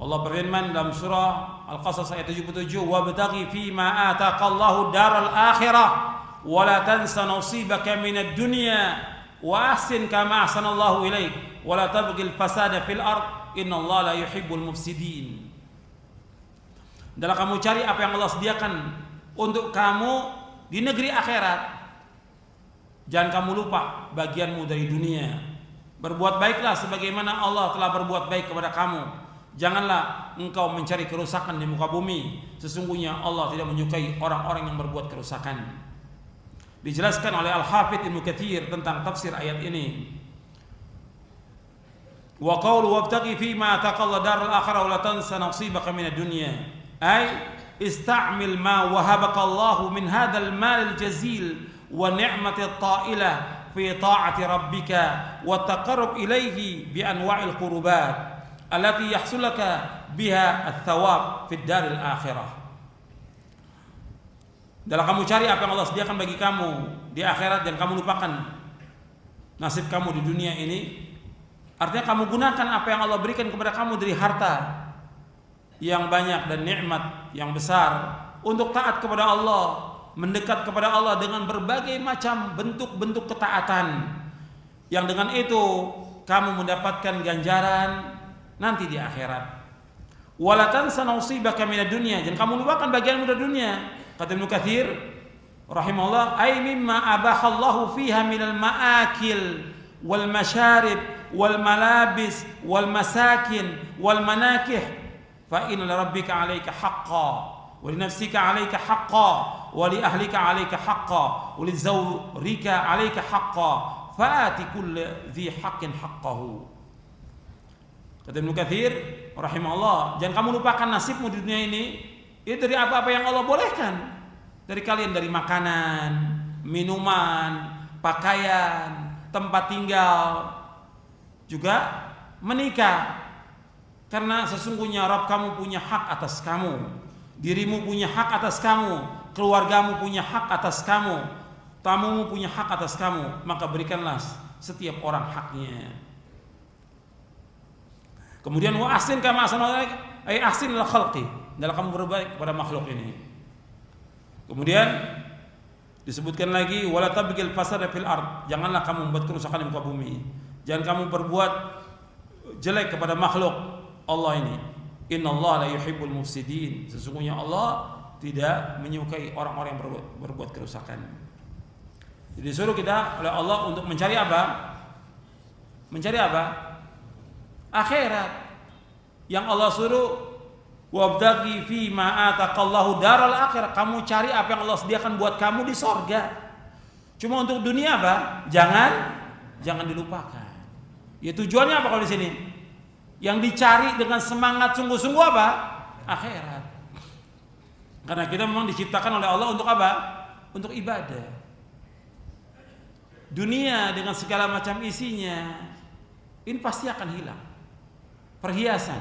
Allah berfirman dalam surah Al-Qasas ayat 77, wabtaghi fima ataqallahu daral akhirah wa la tansa nasibaka minad dunya wa ahsin kama ahsanallahu ilaik wa la tabghil fasada fil ard innallaha la yuhibbul mufsidin. Dalam kamu cari apa yang Allah sediakan untuk kamu di negeri akhirat, jangan kamu lupa bagianmu dari dunia. Berbuat baiklah sebagaimana Allah telah berbuat baik kepada kamu. Janganlah engkau mencari kerusakan di muka bumi. Sesungguhnya Allah tidak menyukai orang-orang yang berbuat kerusakan. Dijelaskan oleh Al-Hafidz Ibnu Katsir tentang tafsir ayat ini. Wa qawlu wabtaghi fima ataqalla daral akhirah wa la tansa nasibaka minad dunya. Ay ista'mil ma wahabaka Allah min hadzal mal al-jazil wa ni'mati at-ta'ilah fi ta'ati rabbika wa taqarrub ilaihi bi anwa'il qurubat allati yahsulaka biha ats-tsawab fid daril akhirah. Dalam kamu cari apa yang Allah sediakan bagi kamu di akhirat dan kamu lupakan nasib kamu di dunia ini, artinya kamu gunakan apa yang Allah berikan kepada kamu dari harta yang banyak dan nikmat yang besar untuk taat kepada Allah, mendekat kepada Allah dengan berbagai macam bentuk-bentuk ketaatan yang dengan itu kamu mendapatkan ganjaran nanti di akhirat. Wala tansa nasibaka minad dunya, jangan kamu lupakan bagianmu dari dunia. Kata Ibnu Katsir rahimahullah, ay mimma abahallahu fiha minal ma'akil wal masharib wal malabis wal masakin wal manakih fa inna rabbika 'alaika haqqan wa li nafsika 'alaika haqqan wa li ahlika 'alaika haqqan wa li zawrika 'alaika haqqan fa'ati kulli dhi haqqin haqqahu. Kata Ibnu Katsir rahimahullah, jangan kamu lupakan nasibmu di dunia ini itu dari apa-apa yang Allah bolehkan dari kalian, dari makanan, minuman, pakaian, tempat tinggal, juga menikah. Karena sesungguhnya Rabb kamu punya hak atas kamu. Dirimu punya hak atas kamu, keluargamu punya hak atas kamu, tamumu punya hak atas kamu, maka berikanlah setiap orang haknya. Kemudian wa ahsin kama ahsana ay ahsin lil khalqi, dalam kamu berbaik kepada makhluk ini. Kemudian disebutkan lagi wala tabghil fasada fil ard, janganlah kamu membuat kerusakan di muka bumi. Jangan kamu berbuat jelek kepada makhluk Allah ini. Innallaha la yuhibbul mufsidin, sesungguhnya Allah tidak menyukai orang-orang yang berbuat kerusakan. Jadi disuruh kita oleh Allah untuk mencari apa? Mencari apa? Akhirat. Yang Allah suruh wabtaghi fi ma ataqallahu daral akhirah, kamu cari apa yang Allah sediakan buat kamu di sorga. Cuma untuk dunia apa? Jangan dilupakan. Ya tujuannya apa kalau di sini? Yang dicari dengan semangat sungguh-sungguh apa? Akhirat. Karena kita memang diciptakan oleh Allah untuk apa? Untuk ibadah. Dunia dengan segala macam isinya ini pasti akan hilang. Perhiasan.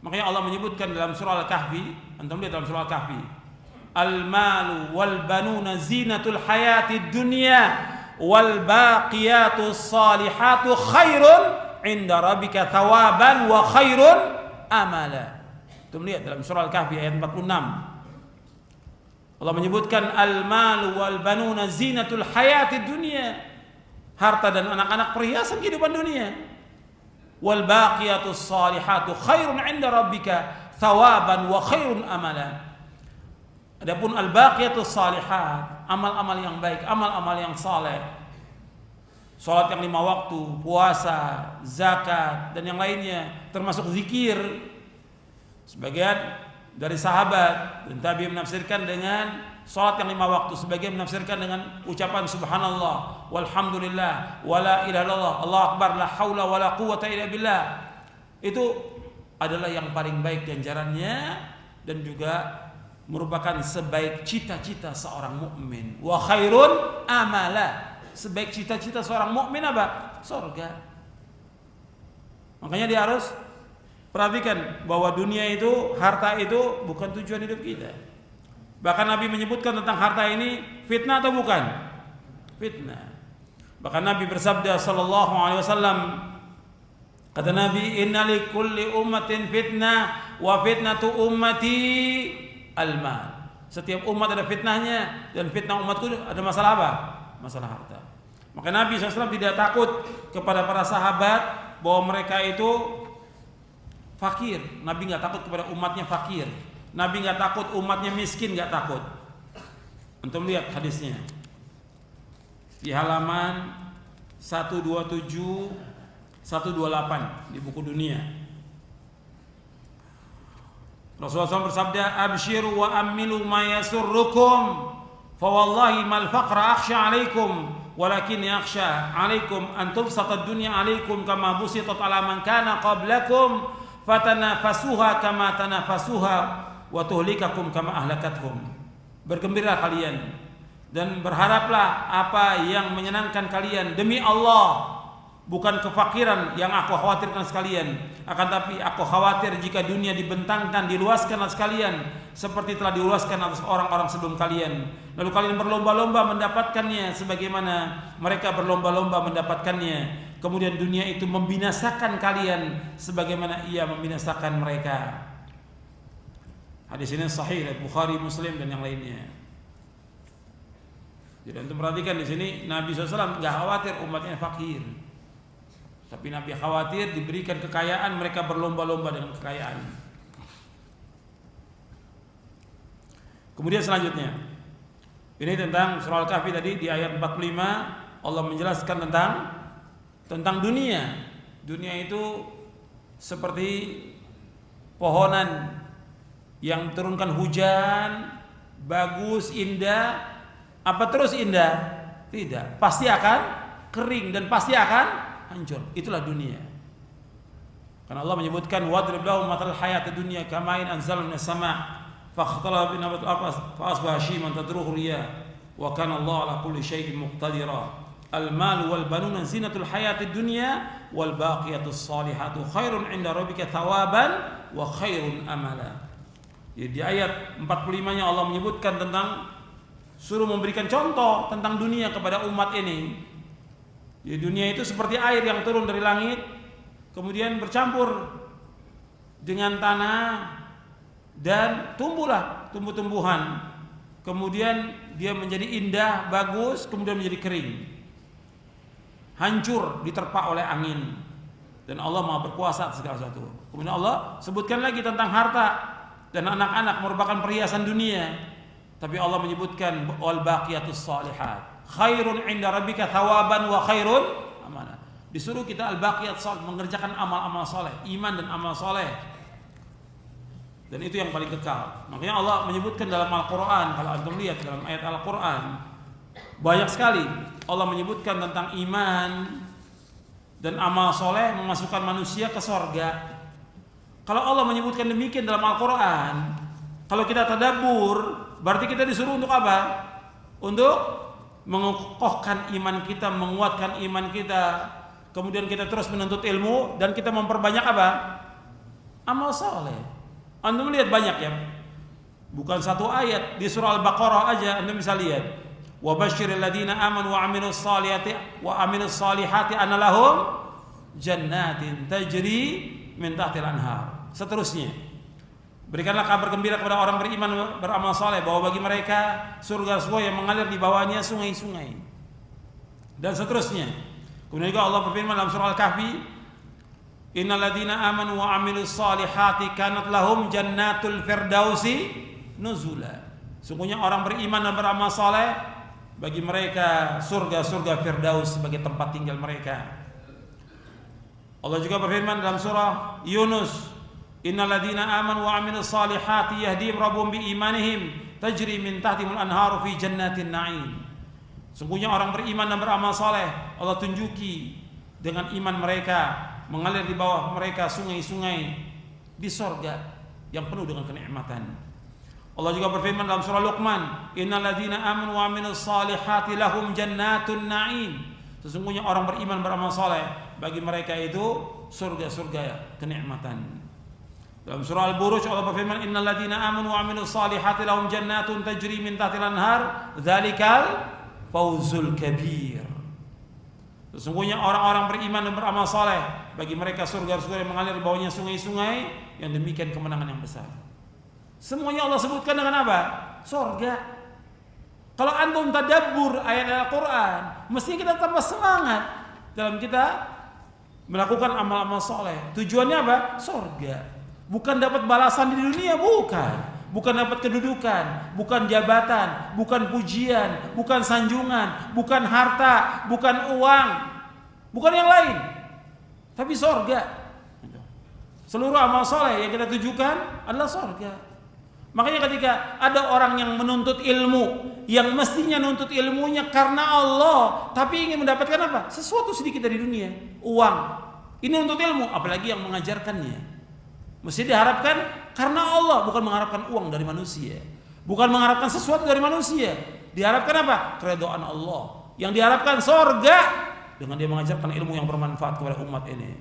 Makanya Allah menyebutkan dalam surah Al-Kahfi, antum lihat dalam surah Al-Kahfi, al-malu wal banuna zinatul hayatid dunya wal baqiyatus salihatu khairun inda rabbika thawaban wa khairun amala. Antum lihat dalam surah Al-Kahfi ayat 46. Allah menyebutkan al-malu wal banuna zinatul hayatid dunya, harta dan anak-anak perhiasan kehidupan dunia. Wal baqiyatus salihatu khairun 'inda rabbika thawaban wa khairun amala. Adapun al baqiyatus salihat, amal-amal yang baik, amal-amal yang saleh. Salat yang 5 waktu, puasa, zakat dan yang lainnya, termasuk zikir. Sebagian dari sahabat dan tabi'in menafsirkan dengan salat yang 5 waktu, sebagian menafsirkan dengan ucapan subhanallah walhamdulillah wala ilaha illallah Allahu akbar la haula wala quwata illa billah. Itu adalah yang paling baik ganjarannya dan juga merupakan sebaik cita-cita seorang mukmin. Wa khairun amala, sebaik cita-cita seorang mukmin apa? Surga. Makanya dia harus perhatikan bahwa dunia itu, harta itu bukan tujuan hidup kita. Bahkan Nabi menyebutkan tentang harta ini fitnah atau bukan? Fitnah. Bahkan Nabi bersabda sallallahu alaihi wasallam, kata Nabi, inna li kulli ummatin fitnah wa fitnatu ummati al-mal. Setiap umat ada fitnahnya dan fitnah umatku ada masalah apa? Masalah harta. Maka Nabi SAW tidak takut kepada para sahabat bahwa mereka itu fakir. Nabi enggak takut kepada umatnya fakir. Nabi enggak takut umatnya miskin, enggak takut. Antum lihat hadisnya di halaman 127 128 di buku dunia. Rasulullah SAW bersabda, abshiru wa ammilu ma yasurrukum fa wallahi mal faqra akhsha alaikum walakin yakhsha alaikum an tubsata ad-dunya alaikum kama busitat ala man kana qablakum fatanafasuha kama tanafasuha wa tuhlikakum kama ahlakathum. Bergembira kalian dan berharaplah apa yang menyenangkan kalian demi Allah, bukan kefakiran yang aku khawatirkan sekalian, akan tapi aku khawatir jika dunia dibentangkan, diluaskan atas kalian seperti telah diluaskan atas orang-orang sebelum kalian, lalu kalian berlomba-lomba mendapatkannya sebagaimana mereka berlomba-lomba mendapatkannya, kemudian dunia itu membinasakan kalian sebagaimana ia membinasakan mereka. Hadis ini sahih dari Bukhari, Muslim dan yang lainnya. Jadi untuk perhatikan di sini Nabi SAW nggak khawatir umatnya fakir, tapi Nabi khawatir diberikan kekayaan mereka berlomba-lomba dengan kekayaan. Kemudian selanjutnya ini tentang surah Al-Kahfi tadi di ayat 45 Allah menjelaskan tentang dunia. Dunia itu seperti pohonan yang turunkan hujan, bagus, indah. Apa terus indah? Tidak, pasti akan kering dan pasti akan hancur. Itulah dunia. Karena Allah menyebutkan wadrib lahum matal hayatid dunya kama'in anzalna minas sama' fakhtalata bi nabatil ardh fa asbaha hashiman tadruhu riyah wa kana Allah ala kulli syai'in muqtadira. Al-mal wal banuna zinatul hayatid dunya wal baqiyatus salihatu khairun 'inda rabbika thawaban wa khairun amala. Ya, di ayat 45-nya Allah menyebutkan tentang suruh memberikan contoh tentang dunia kepada umat ini. Ya, dunia itu seperti air yang turun dari langit kemudian bercampur dengan tanah dan tumbuhlah tumbuh-tumbuhan. Kemudian dia menjadi indah, bagus, kemudian menjadi kering. Hancur diterpa oleh angin. Dan Allah Maha berkuasa atas segala sesuatu. Kemudian Allah sebutkan lagi tentang harta dan anak-anak merupakan perhiasan dunia. Tapi Allah menyebutkan wal baqiyatus shalihat khairun 'inda rabbika thawaban wa khairun amana. Disuruh kita al baqiyat salih, mengerjakan amal-amal saleh, iman dan amal saleh. Dan itu yang paling kekal. Makanya Allah menyebutkan dalam Al-Qur'an, kalau antum lihat dalam ayat Al-Qur'an, banyak sekali Allah menyebutkan tentang iman dan amal soleh memasukkan manusia ke sorga. Kalau Allah menyebutkan demikian dalam Al-Quran, kalau kita tadabbur, berarti kita disuruh untuk apa? Untuk mengokohkan iman kita, menguatkan iman kita. Kemudian kita terus menuntut ilmu dan kita memperbanyak apa? Amal soleh. Antum lihat banyak ya. Bukan satu ayat di surah Al-Baqarah aja antum bisa lihat. Wa basyiril ladzina amanu wa amilus salihati anna lahum jannatin tajri min tahtil anhar. Seterusnya, berikanlah kabar gembira kepada orang beriman beramal saleh bahwa bagi mereka surga-surga yang mengalir di bawahnya sungai-sungai. Dan seterusnya. Kemudian juga Allah berfirman dalam surah Al-Kahfi, innal ladzina amanu wa amilus salihati kanat lahum jannatul firdausi nuzula. Sungguhnya orang beriman dan beramal saleh, bagi mereka surga-surga firdaus sebagai tempat tinggal mereka. Allah juga berfirman dalam surah Yunus, innal ladzina amanu wa amilus salihati yahdihim rabbuhum bi imanihim tajri min tahtihimul anharu fi jannatin na'im. Sungguhnya orang beriman dan beramal saleh Allah tunjuki dengan iman mereka mengalir di bawah mereka sungai-sungai di sorga yang penuh dengan kenikmatan. Allah juga berfirman dalam surah Luqman, innal ladzina amanu wa amilus salihati lahum jannatun na'im. Sesungguhnya orang beriman beramal saleh bagi mereka itu surga-surga kenikmatan. Dalam surah Al-Buruj Allah berfirman, innal ladzina amanu wa amilus salihati lahum jannatun tajri min tahtil anhar dzalikal fawzul kabir. Sesungguhnya orang-orang beriman dan beramal saleh bagi mereka surga-surga yang mengalir di bawahnya sungai-sungai, yang demikian kemenangan yang besar. Semuanya Allah sebutkan dengan apa? Surga. Kalau antum tadabbur ayat Al-Quran, mesti kita tambah semangat dalam kita melakukan amal-amal soleh. Tujuannya apa? Surga. Bukan dapat balasan di dunia, bukan. Bukan dapat kedudukan, bukan jabatan, bukan pujian, bukan sanjungan, bukan harta, bukan uang, bukan yang lain. Tapi surga. Seluruh amal soleh yang kita tujukan adalah surga. Makanya ketika ada orang yang menuntut ilmu, yang mestinya nuntut ilmunya karena Allah, tapi ingin mendapatkan apa? Sesuatu sedikit dari dunia, uang. Ini nuntut ilmu, apalagi yang mengajarkannya. Mesti diharapkan karena Allah, bukan mengharapkan uang dari manusia, bukan mengharapkan sesuatu dari manusia. Diharapkan apa? Keridhaan Allah. Yang diharapkan surga dengan dia mengajarkan ilmu yang bermanfaat kepada umat ini,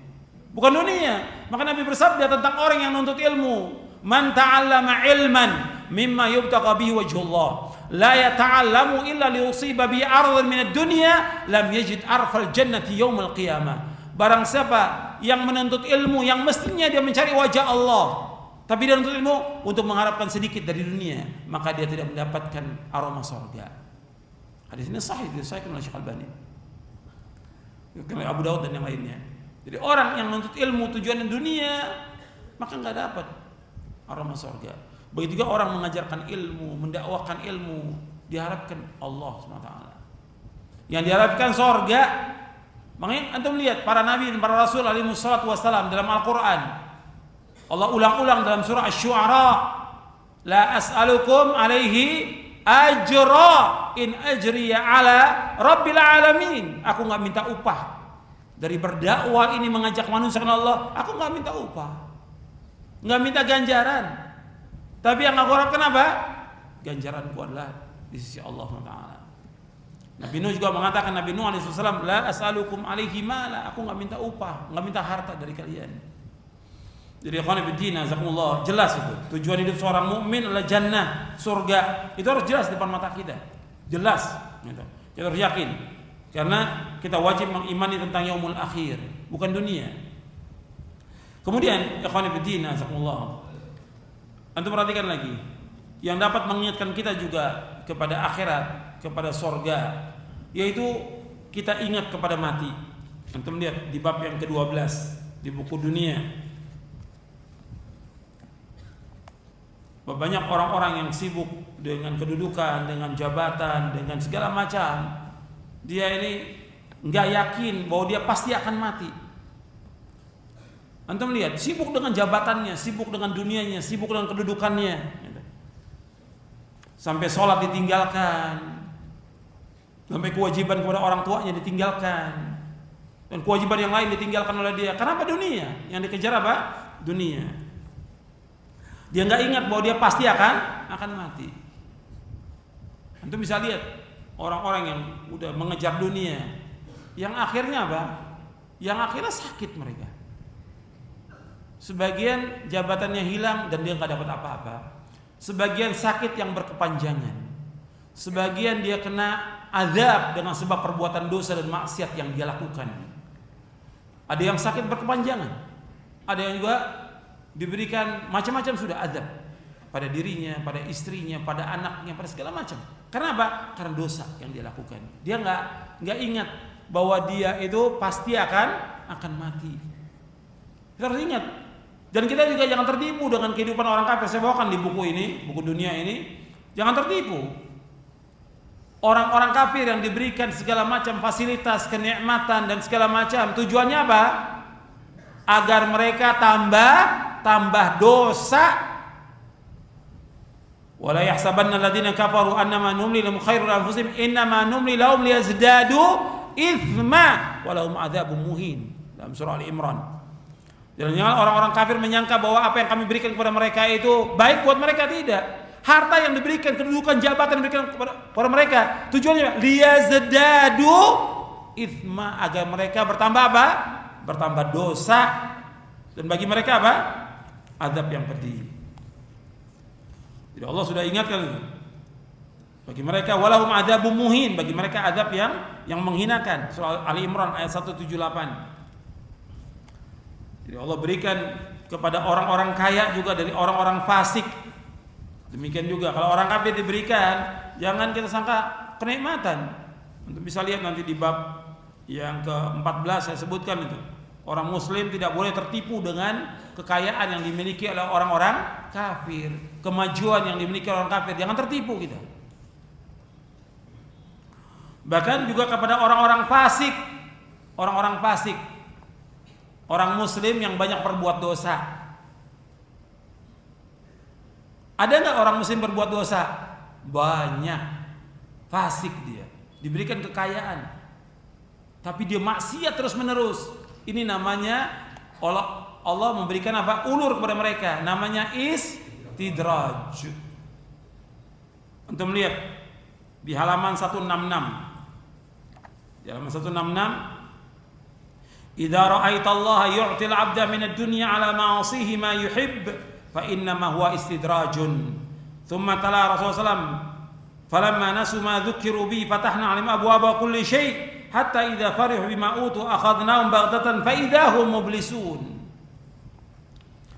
bukan dunia. Maka Nabi bersabda tentang orang yang nuntut ilmu, man ta'allama ilman mimma yubtaqa bihi wajhullah la yata'allamu illa liyusiba bi ardhin min ad-dunya lam yajid arfal jannati yaumil qiyamah. Barang siapa yang menuntut ilmu yang mestinya dia mencari wajah Allah, tapi dia menuntut ilmu untuk mengharapkan sedikit dari dunia, maka dia tidak mendapatkan aroma surga. Hadis ini sahih, disahihkan oleh Syekh Albani, oleh Abu Daud dan yang lainnya. Jadi orang yang menuntut ilmu tujuan dunia, maka enggak dapat aroma surga. Begitu juga orang mengajarkan ilmu, mendakwakan ilmu, diharapkan Allah SWT. Yang diharapkan surga. Makanya antum lihat para nabi dan para rasul alaihi wassalatu wassalam dalam Al-Quran, Allah ulang-ulang dalam surah Asy-Syu'ara, la as'alukum alaihi ajra in ajriya ala rabbil alamin. Aku enggak minta upah dari berdakwah ini, mengajak manusia ke Allah. Aku enggak minta upah, enggak minta ganjaran. Tapi yang aku harapkan apa? Ganjaranku adalah di sisi Allah SWT. Nabi Nuh juga mengatakan, Nabi Nuh alaihissalam, la as'alukum alaihi mala. Aku enggak minta upah, enggak minta harta dari kalian. Jadi ikhwan fillah, jazakumullah, jelas itu. Tujuan hidup seorang mukmin adalah jannah, surga. Itu harus jelas di depan mata kita. Jelas gitu. Kita harus yakin. Karena kita wajib mengimani tentang yaumul akhir, bukan dunia. Kemudian ikhwan fillah, jazakumullah, antum perhatikan lagi yang dapat mengingatkan kita juga kepada akhirat, kepada surga, yaitu kita ingat kepada mati. Antum lihat di bab yang ke-12 di buku dunia. Banyak orang-orang yang sibuk dengan kedudukan, dengan jabatan, dengan segala macam. Dia ini nggak yakin bahwa dia pasti akan mati. Antum lihat, sibuk dengan jabatannya, sibuk dengan dunianya, sibuk dengan kedudukannya. Sampai sholat ditinggalkan, sampai kewajiban kepada orang tuanya ditinggalkan, dan kewajiban yang lain ditinggalkan oleh dia. Kenapa? Dunia. Yang dikejar apa? Dunia. Dia nggak ingat bahwa dia pasti akan mati. Antum bisa lihat orang-orang yang udah mengejar dunia, yang akhirnya apa? Yang akhirnya sakit mereka. Sebagian jabatannya hilang dan dia nggak dapat apa-apa. Sebagian sakit yang berkepanjangan. Sebagian dia kena azab dengan sebab perbuatan dosa dan maksiat yang dia lakukan. Ada yang sakit berkepanjangan. Ada yang juga diberikan macam-macam sudah azab pada dirinya, pada istrinya, pada anaknya, pada segala macam. Karena apa? Karena dosa yang dia lakukan. Dia nggak ingat bahwa dia itu pasti akan mati. Kita harus ingat. Dan kita juga jangan tertipu dengan kehidupan orang kafir. Saya bawakan di buku ini, buku dunia ini. Jangan tertipu. Orang-orang kafir yang diberikan segala macam fasilitas, kenikmatan dan segala macam, tujuannya apa? Agar mereka tambah dosa. Wala yahsabanna alladziina kafaru annama numli lahum khairun li anfusihim innama numli lahum liyazdadu itsma wa lahum adzabun muhin. Dalam surah Al-Imran. Jangan orang-orang kafir menyangka bahwa apa yang kami berikan kepada mereka itu baik buat mereka. Tidak. Harta yang diberikan, kedudukan, jabatan yang diberikan kepada mereka, tujuannya liyazdadu itsma, agar mereka bertambah apa? Bertambah dosa. Dan bagi mereka apa? Azab yang pedih. Jadi Allah sudah ingatkan itu. Bagi mereka walahum adzabun muhin, bagi mereka azab yang menghinakan. Surah Ali Imran ayat 178. Jadi Allah berikan kepada orang-orang kaya juga dari orang-orang fasik. Demikian juga kalau orang kafir diberikan, jangan kita sangka kenikmatan. Untuk bisa lihat nanti di bab yang ke-14 saya sebutkan itu. Orang muslim tidak boleh tertipu dengan kekayaan yang dimiliki oleh orang-orang kafir, kemajuan yang dimiliki oleh orang kafir. Jangan tertipu kita. Bahkan juga kepada orang-orang fasik. Orang-orang fasik, orang muslim yang banyak berbuat dosa. Ada nggak orang muslim berbuat dosa? Banyak. Fasik dia, diberikan kekayaan, tapi dia maksiat terus menerus. Ini namanya Allah memberikan apa? Ulur kepada mereka. Namanya istidraj. Untuk melihat di halaman 166. Di halaman 166, idza ra'aitallaha yu'til 'abda minad dunya 'ala ma'asihi ma yuhibb fa inna ma huwa istidrajun. Thumma tala Rasulullah sallam, falamma nasu ma dzukiru bi fatahna 'alaihim abwaaba kulli syai' hatta idza farihu bima utu akhadnahum baghtatan fa idza hum mublisun.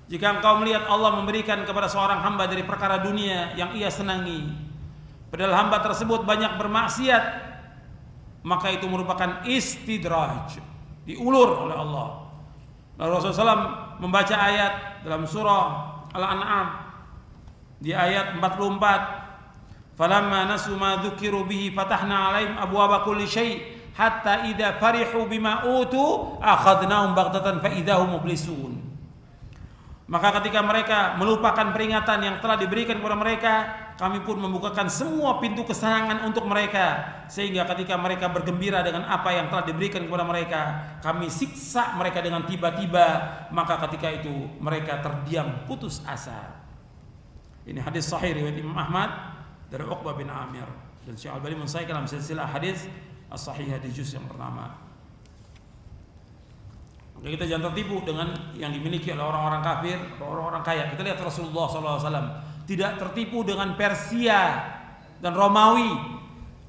Jika engkau melihat Allah memberikan kepada seorang hamba dari perkara dunia yang ia senangi, padahal hamba tersebut banyak bermaksiat, maka itu merupakan istidraj, diulur oleh Allah. Lalu Rasulullah SAW membaca ayat dalam surah Al-An'am di ayat 44, falamma nasu ma dzukiru bihi fatahna 'alaihim abwaaba kulli syai' hatta idza farihu bima utu akhadnahum baghtatan fa idza hum mublisun. Maka ketika mereka melupakan peringatan yang telah diberikan kepada mereka, kami pun membukakan semua pintu kesenangan untuk mereka, sehingga ketika mereka bergembira dengan apa yang telah diberikan kepada mereka, kami siksa mereka dengan tiba-tiba, maka ketika itu mereka terdiam putus asa. Ini hadis sahih riwayat Imam Ahmad dari Uqbah bin Amir, dan Syekh Al-Albani mensahihkan dalam silsilah hadis as-sahihah di juz yang pertama. Maka kita jangan tertipu dengan yang dimiliki oleh orang-orang kafir atau orang-orang kaya. Kita lihat Rasulullah SAW tidak tertipu dengan Persia dan Romawi,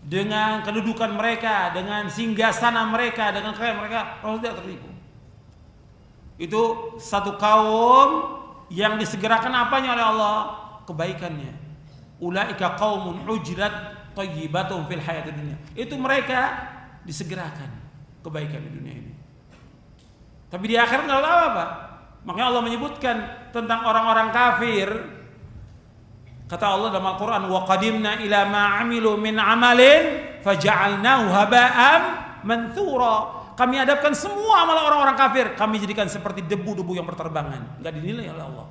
dengan kedudukan mereka, dengan singgasana mereka, dengan kaya mereka. Rasul tidak tertipu. Itu satu kaum yang disegerakan apanya oleh Allah? Kebaikannya. Ulaika qaumun ujrat thayyibatun fil hayatid dunya. Itu mereka disegerakan kebaikan di dunia ini. Tapi di akhirat enggak tahu apa. Makanya Allah menyebutkan tentang orang-orang kafir. Kata Allah dalam Al-Qur'an, "Wa qadimna ila ma 'amilu min 'amalin faja'alnahu haba'an manthura." Kami hadapkan semua amal orang-orang kafir, kami jadikan seperti debu-debu yang berterbangan, enggak dinilai oleh Allah.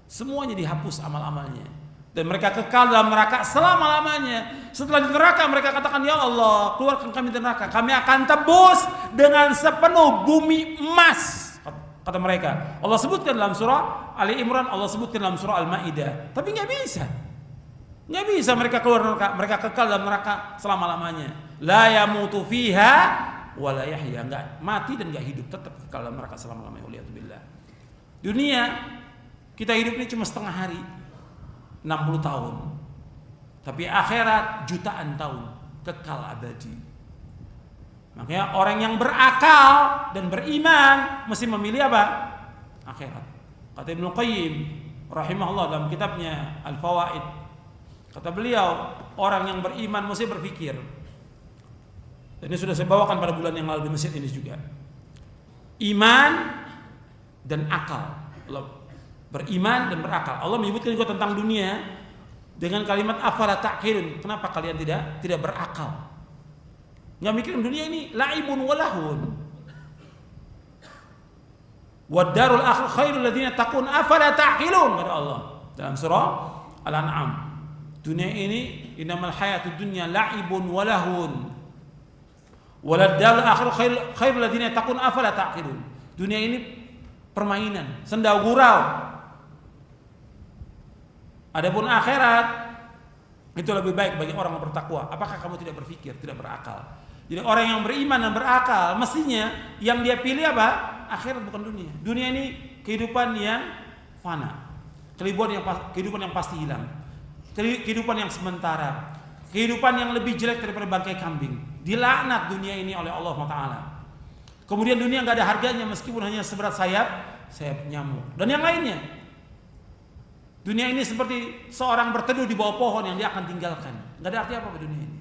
Semuanya dihapus amal-amalnya. Dan mereka kekal dalam neraka selama-lamanya. Setelah di neraka mereka katakan, "Ya Allah, keluarkan kami dari neraka. Kami akan tebus dengan sepenuh bumi emas." Kata mereka. Allah sebutkan dalam surah Ali Imran, Allah sebutkan dalam surah Al-Maidah. Tapi enggak bisa. Enggak bisa mereka keluar neraka. Mereka kekal dalam neraka selama-lamanya. La yamutu fiha wala yahya, enggak mati dan enggak hidup, tetap kekal dalam neraka selama-lamanya. Waliyatubillah. Dunia kita hidup ini cuma setengah hari, 60 tahun. Tapi akhirat jutaan tahun, kekal abadi. Makanya orang yang berakal dan beriman mesti memilih apa? Akhirat. Kata Ibnu Qayyim rahimahullah dalam kitabnya Al-Fawaid, kata beliau, orang yang beriman mesti berpikir. Dan ini sudah saya bawakan pada bulan yang lalu di masjid ini juga. Iman dan akal. Beriman dan berakal. Allah menyebutkan juga tentang dunia dengan kalimat afala ta'qilun. Kenapa kalian tidak berakal? Enggak mikirin dunia ini la'ibun wa lahun. Wad darul akhir khairul ladzina taqun afala ta'qilun, kata Allah dalam surah Al-An'am. Dunia ini innamal hayatud dunya la'ibun wa lahun. Walad darul akhir khairul ladzina taqun afala ta'qilun. Dunia ini permainan, senda gurau. Adapun akhirat itu lebih baik bagi orang yang bertakwa. Apakah kamu tidak berpikir, tidak berakal? Jadi orang yang beriman dan berakal mestinya yang dia pilih apa? Akhirat, bukan dunia. Dunia ini kehidupan yang fana, kehidupan yang pasti hilang, kehidupan yang sementara, kehidupan yang lebih jelek daripada bangkai kambing. Dilaknat dunia ini oleh Allah Taala. Kemudian dunia nggak ada harganya meskipun hanya seberat sayap nyamuk dan yang lainnya. Dunia ini seperti seorang berteduh di bawah pohon yang dia akan tinggalkan. Nggak ada arti apa dunia ini.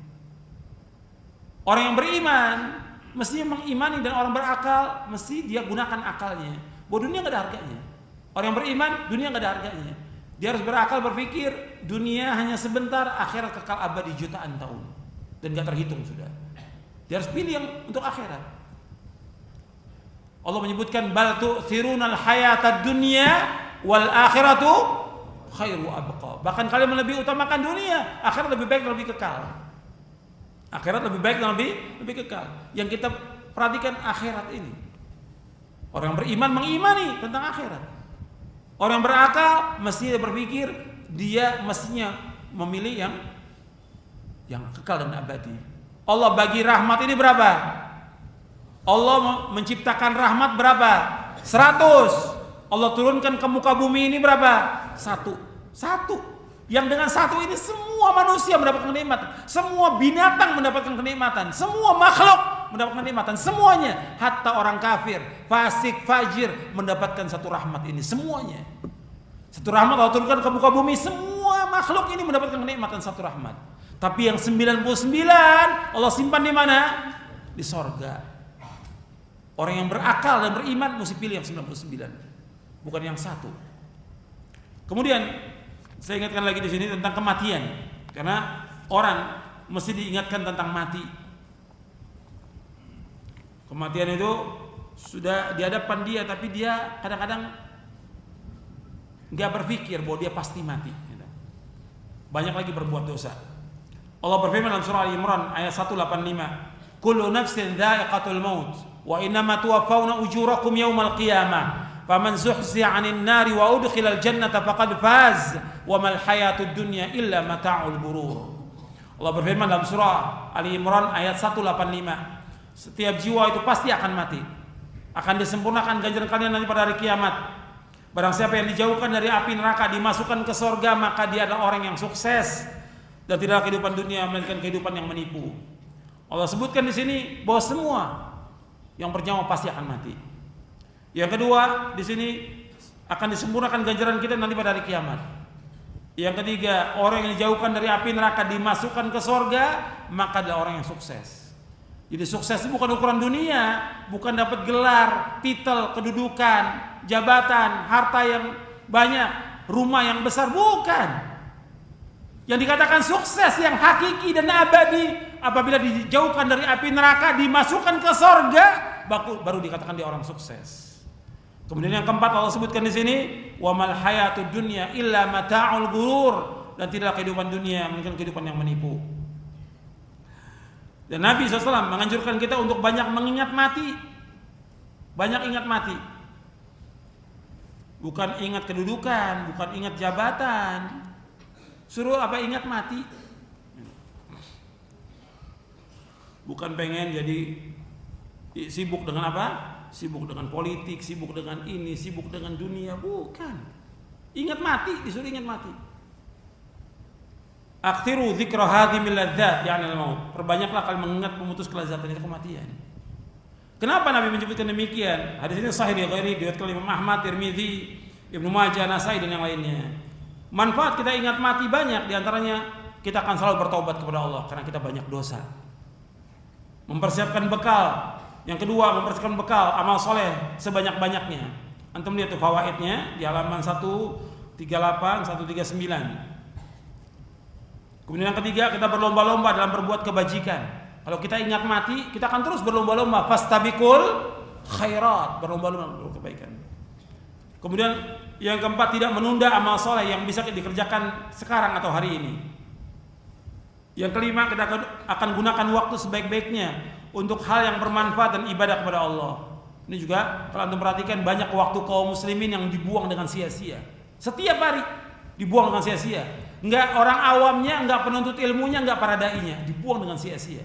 Orang yang beriman mesti mengimani, dan orang berakal mesti dia gunakan akalnya. Bahwa dunia nggak ada harganya. Orang yang beriman, dunia nggak ada harganya. Dia harus berakal, berpikir dunia hanya sebentar, akhirat kekal abadi jutaan tahun dan nggak terhitung sudah. Dia harus pilih yang untuk akhirat. Allah menyebutkan bal tu'thirunal hayatad dunya wal akhiratu khairu abqa. Bahkan kalian lebih utamakan dunia, akhirat lebih baik dan lebih kekal. Akhirat lebih baik dan lebih kekal. Yang kita perhatikan akhirat ini. Orang yang beriman mengimani tentang akhirat. Orang yang berakal mesti berpikir dia mestinya memilih yang kekal dan abadi. Allah bagi rahmat ini berapa? Allah menciptakan rahmat berapa? 100. Allah turunkan ke muka bumi ini berapa? 1. Yang dengan 1 ini semua manusia mendapatkan kenikmatan, semua binatang mendapatkan kenikmatan, semua makhluk mendapatkan kenikmatan, semuanya, hatta orang kafir, fasik, fajir mendapatkan satu rahmat ini, semuanya. Satu rahmat Allah turunkan ke muka bumi, semua makhluk ini mendapatkan kenikmatan satu rahmat. Tapi yang 99 Allah simpan di mana? Di sorga. Orang yang berakal dan beriman mesti pilih yang 99, bukan yang 1. Kemudian saya ingatkan lagi di sini tentang kematian, karena orang mesti diingatkan tentang mati. Kematian itu sudah di hadapan dia, tapi dia kadang-kadang nggak berpikir bahwa dia pasti mati. Banyak lagi berbuat dosa. Allah berfirman dalam surah Al-Imran ayat 185, kullu nafsin dha'iqatul maut wa innama tuwaffawna ujurakum yawmal qiyamah faman zuhziha 'anil nari wa udkhilal jannata faqad faz wa mal hayatud dunya illa mata'ul ghurur. Allah berfirman dalam surah Ali Imran ayat 185, setiap jiwa itu pasti akan mati. akan disempurnakan ganjaran kalian nanti pada hari kiamat. Barang siapa yang dijauhkan dari api neraka dimasukkan ke surga, maka dia adalah orang yang sukses dan tidak kehidupan dunia melainkan kehidupan yang menipu. Allah sebutkan di sini bahwa semua yang bernyawa pasti akan mati. Yang kedua, di sini akan disempurnakan ganjaran kita nanti pada hari kiamat. Yang ketiga, orang yang dijauhkan dari api neraka dimasukkan ke surga, maka adalah orang yang sukses. Jadi sukses itu bukan ukuran dunia, bukan dapat gelar, titel, kedudukan, jabatan, harta yang banyak, rumah yang besar, bukan. Yang dikatakan sukses yang hakiki dan abadi apabila dijauhkan dari api neraka, dimasukkan ke surga, baru dikatakan dia orang sukses. Kemudian yang keempat Allah sebutkan di sini, wa mal hayatud dunya illa mata'ul ghurur, dan tidaklah kehidupan dunia melainkan kehidupan yang menipu. Dan Nabi SAW menganjurkan kita untuk banyak mengingat mati. Banyak ingat mati. Bukan ingat kedudukan, bukan ingat jabatan. Suruh apa? Ingat mati. Bukan pengen jadi sibuk dengan apa? Sibuk dengan politik, sibuk dengan ini, sibuk dengan dunia. Bukan. Ingat mati, disuruh ingat mati. Akthiru dzikra hadhimil ladzat ya'ni al-maut. Perbanyaklah kalian mengingat pemutus kelezatan itu kematian. Kenapa Nabi menyebutkan demikian? Hadis ini sahih dari riwayat Imam Ahmad, Tirmizi, Ibnu Majah, Nasai dan yang lainnya. Manfaat kita ingat mati banyak, di antaranya kita akan selalu bertobat kepada Allah karena kita banyak dosa. Mempersiapkan bekal. Yang kedua, mempersiapkan bekal amal soleh sebanyak-banyaknya. Antum lihat tuh fawaidnya di halaman 138, 139. Kemudian yang ketiga, kita berlomba-lomba dalam berbuat kebajikan. Kalau kita ingat mati, kita akan terus berlomba-lomba. Fastabiqul khairat, berlomba-lomba dalam kebaikan. Kemudian yang keempat, tidak menunda amal soleh yang bisa dikerjakan sekarang atau hari ini. Yang kelima, kita akan gunakan waktu sebaik-baiknya untuk hal yang bermanfaat dan ibadah kepada Allah. Ini juga kalau Anda perhatikan, banyak waktu kaum muslimin yang dibuang dengan sia-sia. Setiap hari dibuang dengan sia-sia. Enggak orang awamnya, enggak penuntut ilmunya, enggak para dai-nya, dibuang dengan sia-sia.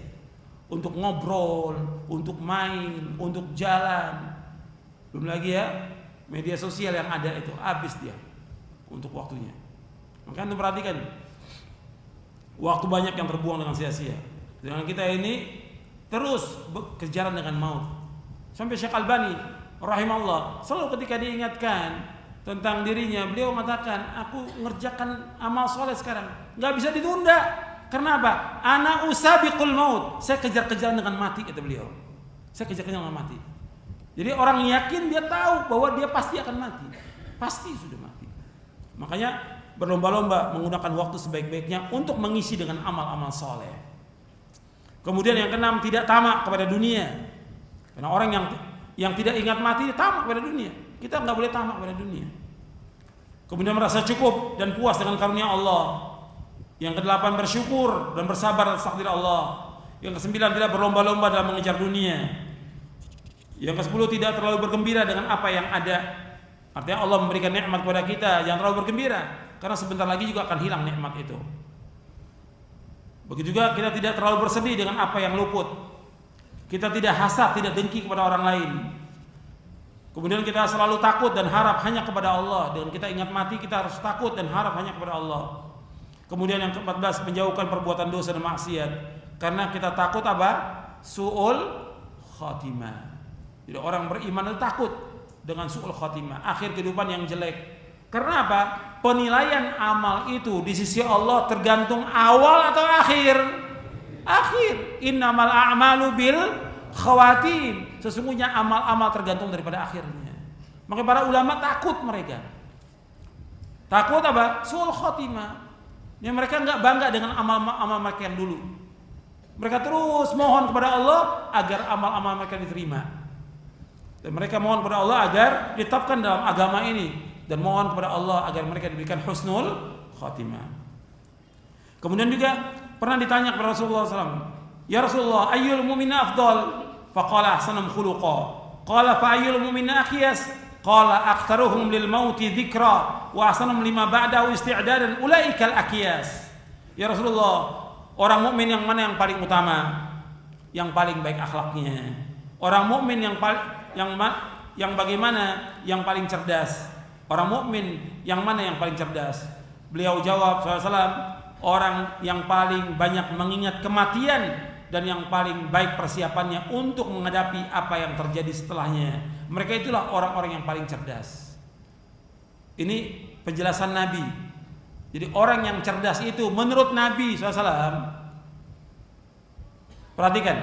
Untuk ngobrol, untuk main, untuk jalan. Belum lagi ya, media sosial yang ada itu habis dia untuk waktunya. Maka Anda perhatikan, waktu banyak yang terbuang dengan sia-sia. Dengan kita ini terus kejaran dengan maut. Sampai Syekh Albani rahimahullah selalu ketika diingatkan tentang dirinya, beliau mengatakan, aku ngerjakan amal soleh sekarang, nggak bisa ditunda. Karena apa? Ana usabiqul maut, saya kejar-kejaran dengan mati, kata beliau. Saya kejar-kejaran dengan mati. Jadi orang yakin, dia tahu bahwa dia pasti akan mati, pasti sudah mati. Makanya berlomba-lomba menggunakan waktu sebaik-baiknya untuk mengisi dengan amal-amal soleh. Kemudian yang keenam, tidak tamak kepada dunia. Karena orang yang tidak ingat mati, tamak kepada dunia. Kita nggak boleh tamak pada dunia. Kemudian merasa cukup dan puas dengan karunia Allah. Yang kedelapan, bersyukur dan bersabar atas takdir Allah. Yang kesembilan, tidak berlomba-lomba dalam mengejar dunia. Yang kesepuluh, tidak terlalu bergembira dengan apa yang ada. Artinya Allah memberikan nikmat kepada kita, jangan terlalu bergembira, karena sebentar lagi juga akan hilang nikmat itu. Begitu juga kita tidak terlalu bersedih dengan apa yang luput. Kita tidak hasad, tidak dengki kepada orang lain. Kemudian kita selalu takut dan harap hanya kepada Allah. Dengan kita ingat mati, kita harus takut dan harap hanya kepada Allah. Kemudian yang ke-14, menjauhkan perbuatan dosa dan maksiat. Karena kita takut apa? Su'ul khatimah. Jadi orang beriman itu takut dengan su'ul khatimah, akhir kehidupan yang jelek. Karena apa? Penilaian amal itu di sisi Allah tergantung awal atau akhir. Akhir. Innamal a'malu bil khawatim. Sesungguhnya amal-amal tergantung daripada akhirnya. Maka para ulama takut mereka. Takut apa? Su'ul khatimah. Ya, mereka enggak bangga dengan amal-amal mereka yang dulu. Mereka terus mohon kepada Allah agar amal-amal mereka diterima. Dan mereka mohon kepada Allah agar ditetapkan dalam agama ini, dan mohon kepada Allah agar mereka diberikan husnul khatimah. Kemudian juga pernah ditanya kepada Rasulullah SAW, ya Rasulullah, ayyul mu'mina afdal? Faqala ahsanum khuluqa. Qala fa ayyul mu'mina akhyas? Qala aktsaruhum lil mauti dzikra wa ahsanum lima ba'dahu isti'dadan ulaikal akyas. Ya Rasulullah, orang mukmin yang mana yang paling utama? Yang paling baik akhlaknya. Orang mukmin yang yang bagaimana yang paling cerdas? Orang mukmin yang mana yang paling cerdas? Beliau jawab SAW, orang yang paling banyak mengingat kematian dan yang paling baik persiapannya untuk menghadapi apa yang terjadi setelahnya. Mereka itulah orang-orang yang paling cerdas. Ini penjelasan Nabi. Jadi orang yang cerdas itu menurut Nabi SAW, perhatikan,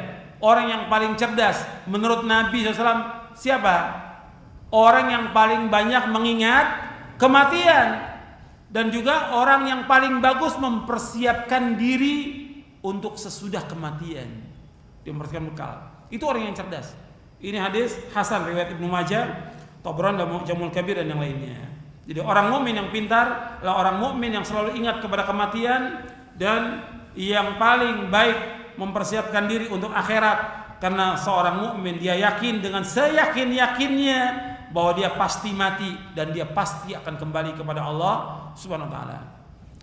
orang yang paling cerdas menurut Nabi SAW siapa? Orang yang paling banyak mengingat kematian dan juga orang yang paling bagus mempersiapkan diri untuk sesudah kematian. Dia mempersiapkan bekal. Itu orang yang cerdas. Ini hadis hasan riwayat Ibnu Majah, Tabrani dan Jamul Kabir dan yang lainnya. Jadi orang mukmin yang pintar adalah orang mukmin yang selalu ingat kepada kematian dan yang paling baik mempersiapkan diri untuk akhirat. Karena seorang mukmin dia yakin dengan seyakin-yakinnya bahwa dia pasti mati dan dia pasti akan kembali kepada Allah Subhanahu wa taala.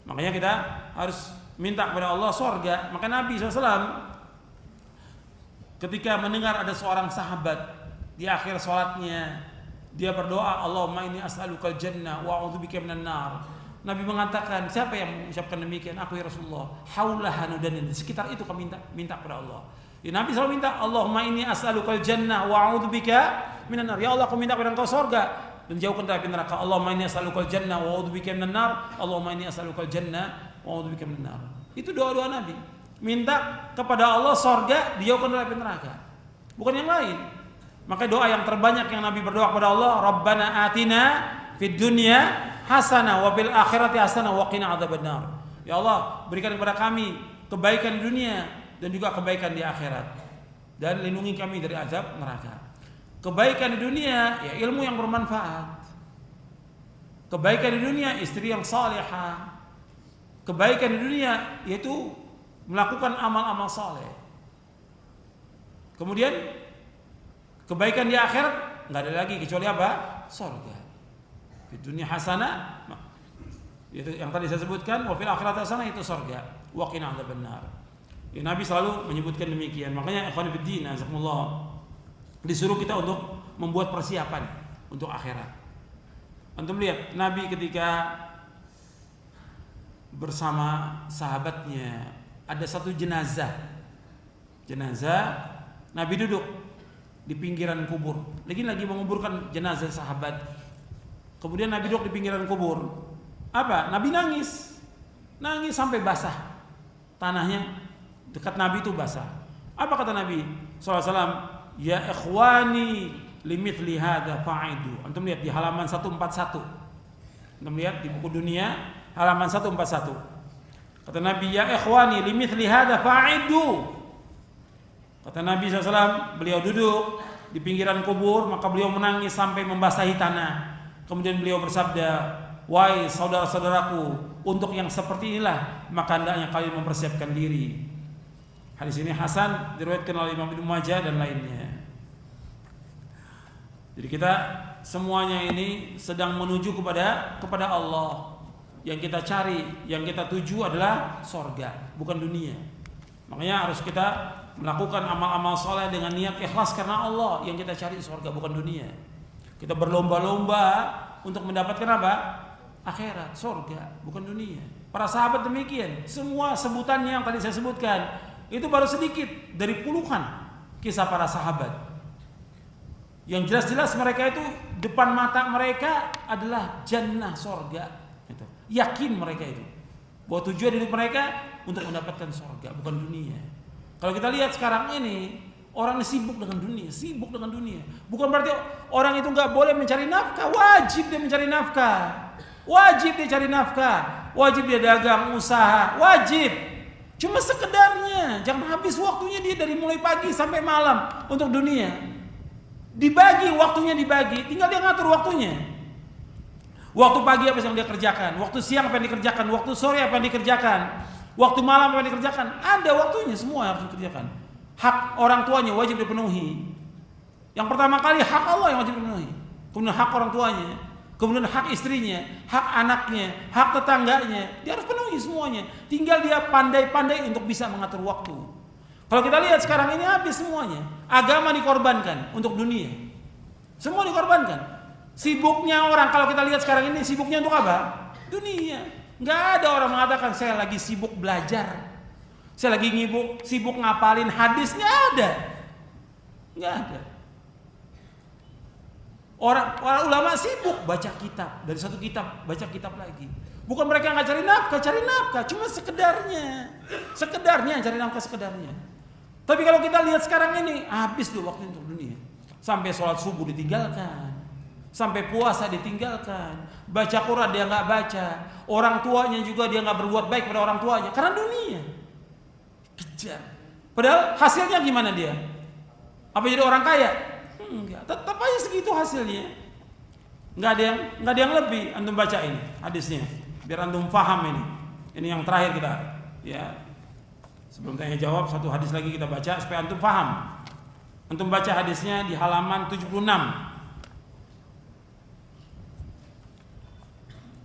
Makanya kita harus minta kepada Allah surga. Maka Nabi SAW ketika mendengar ada seorang sahabat di akhir salatnya dia berdoa, Allahumma inni as'alukal jannah wa a'udzubika minan nar. Nabi mengatakan, siapa yang mengucapkan demikian? Aku ya Rasulullah. Haulahan dan di sekitar itu kami minta kepada Allah. Ya, Nabi selalu minta, Allahumma inni as'alukal jannah wa a'udzubika minan nar. Ya Allah, aku minta kepada Engkau surga dan jauhkan dari api neraka. Allahumma inni as'alukal jannah wa a'udzubika minan nar. Allahumma inni as'alukal jannah wa a'udzubika minan nar. Itu doa-doa Nabi. Minta kepada Allah surga, dijauhkan dari api neraka. Bukan yang lain. Maka doa yang terbanyak yang Nabi berdoa kepada Allah, Rabbana atina fid dunya hasanah wa fil akhirati hasanah wa qina adzabannar. Ya Allah, berikan kepada kami kebaikan di dunia dan juga kebaikan di akhirat. Dan lindungi kami dari azab neraka. Kebaikan di dunia ya ilmu yang bermanfaat. Kebaikan di dunia istri yang salihah. Kebaikan di dunia yaitu melakukan amal-amal saleh. Kemudian kebaikan di akhirat enggak ada lagi kecuali apa? Surga. Di dunia hasanah itu yang tadi saya sebutkan, wa fil akhirati hasanah itu surga. Wa qina adzabannar. Ya, Nabi selalu menyebutkan demikian. Makanya ikhwan fillah, jazakumullah, disuruh kita untuk membuat persiapan untuk akhirat. Antum lihat Nabi ketika bersama sahabatnya ada satu jenazah. Nabi duduk di pinggiran kubur. Lagi menguburkan jenazah sahabat. Kemudian Nabi duduk di pinggiran kubur. Apa? Nabi nangis sampai basah. Tanahnya dekat Nabi itu basah. Apa kata Nabi SAW? Ya ikhwani limithli hadza fa'idu. Antum lihat di halaman 141. Antum lihat di buku dunia halaman 141. Kata Nabi, ya ikhwani limithli hadza fa'idu. Kata Nabi SAW, beliau duduk di pinggiran kubur, maka beliau menangis sampai membasahi tanah. Kemudian beliau bersabda, wahai saudara-saudaraku, untuk yang seperti inilah maka hendaknya kalian mempersiapkan diri. Hadis ini hasan, diriwayatkan oleh Imam Ibnu Majah dan lainnya. Jadi kita semuanya ini sedang menuju kepada Allah. Yang kita cari, yang kita tuju adalah surga, bukan dunia. Makanya harus kita melakukan amal-amal soleh dengan niat ikhlas karena Allah. Yang kita cari surga, bukan dunia. Kita berlomba-lomba untuk mendapatkan apa? Akhirat, surga, bukan dunia. Para sahabat demikian. Semua sebutannya yang tadi saya sebutkan itu baru sedikit dari puluhan kisah para sahabat. Yang jelas-jelas mereka itu depan mata mereka adalah jannah, surga. Itu. Yakin mereka itu bahwa tujuan hidup mereka untuk mendapatkan surga, bukan dunia. Kalau kita lihat sekarang ini orang sibuk dengan dunia. Bukan berarti orang itu nggak boleh mencari nafkah. Wajib dia mencari nafkah. Wajib dia cari nafkah. Wajib dia dagang, usaha. Wajib. Cuma sekedarnya. Jangan habis waktunya dia dari mulai pagi sampai malam untuk dunia. Dibagi, waktunya dibagi. Tinggal dia ngatur waktunya. Waktu pagi apa yang dia kerjakan. Waktu siang apa yang dikerjakan. Waktu sore apa yang dikerjakan. Waktu malam apa yang dikerjakan. Ada waktunya semua harus dikerjakan. Hak orang tuanya wajib dipenuhi. Yang pertama kali hak Allah yang wajib dipenuhi. Kemudian hak orang tuanya. Kemudian hak istrinya. Hak anaknya. Hak tetangganya. Dia harus penuhi semuanya. Tinggal dia pandai-pandai untuk bisa mengatur waktu. Kalau kita lihat sekarang ini habis semuanya. Agama dikorbankan untuk dunia. Semua dikorbankan. Sibuknya orang, kalau kita lihat sekarang ini, sibuknya untuk apa? Dunia. Nggak ada orang mengatakan saya lagi sibuk belajar, saya lagi sibuk ngapalin hadis. Nggak ada. Nggak ada. Orang ulama sibuk baca kitab, dari satu kitab baca kitab lagi. Bukan mereka nggak cari nafkah, cuma sekedarnya cari nafkah sekedarnya. Tapi kalau kita lihat sekarang ini, habis tuh waktu untuk dunia. Sampai sholat subuh ditinggalkan, sampai puasa ditinggalkan, baca Quran dia nggak baca, orang tuanya juga dia nggak berbuat baik pada orang tuanya karena dunia. Kejar. Padahal hasilnya gimana dia? Apa jadi orang kaya? Enggak, tetap aja segitu hasilnya. Nggak ada yang lebih. Antum baca ini hadisnya, biar antum paham ini. Ini yang terakhir kita, ya. Sebelum tanya jawab, satu hadis lagi kita baca supaya antum paham. Antum baca hadisnya di halaman 76.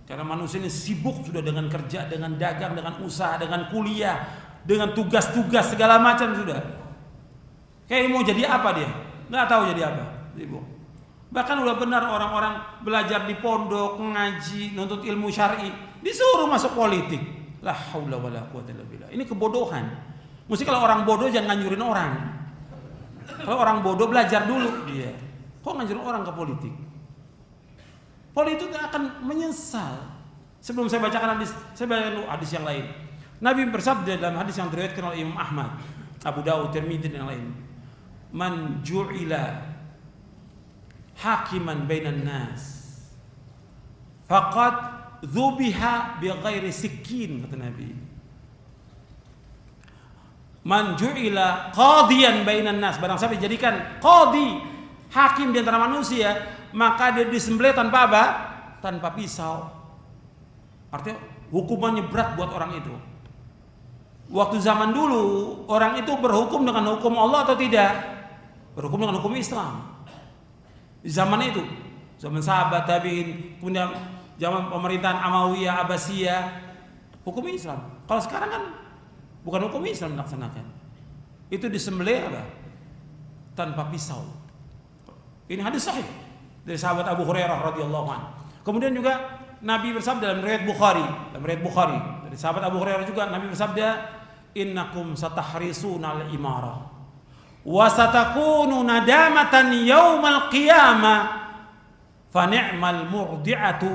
Karena manusia ini sibuk sudah dengan kerja, dengan dagang, dengan usaha, dengan kuliah, dengan tugas-tugas segala macam sudah. Kayak mau jadi apa dia? Nggak tahu jadi apa. Sibuk. Bahkan udah benar orang-orang belajar di pondok, ngaji, nuntut ilmu syar'i, disuruh masuk politik. La haula wala quwwata illa billah. Ini kebodohan. Mesti kalau orang bodoh jangan nganjurin orang. Kalau orang bodoh belajar dulu dia. Kok nganjurin orang ke politik? Politik akan menyesal. Sebelum saya bacakan hadis, saya bacakan dulu hadis yang lain. Nabi bersabda dalam hadis yang diriwayatkan oleh Imam Ahmad, Abu Dawud, Tirmidzi dan yang lain. Man ju'ila hakiman bainan nas faqad dzubiha bighairi sikin, kata Nabi. Man ju'ila qadiyan bainan nas, barang siapa dijadikan qadi, hakim di antara manusia, maka dia disembelih tanpa apa? Tanpa pisau. Artinya hukumannya berat buat orang itu. Waktu zaman dulu orang itu berhukum dengan hukum Allah atau tidak? Berhukum dengan hukum Islam. Di zaman itu, zaman sahabat tabi'in, kemudian zaman pemerintahan Amawiyah, Abbasiyah, hukum Islam. Kalau sekarang kan bukan hukum Islam dilaksanakan. Itu disembelih apa? Tanpa pisau. Ini hadis sahih dari sahabat Abu Hurairah radhiyallahu anhu. Kemudian juga Nabi bersabda dalam riwayat Bukhari, dari sahabat Abu Hurairah juga Nabi bersabda, innakum satahrisuna al-imarah wa satakunu nadamatan yaumal qiyamah fa ni'mal murdi'atu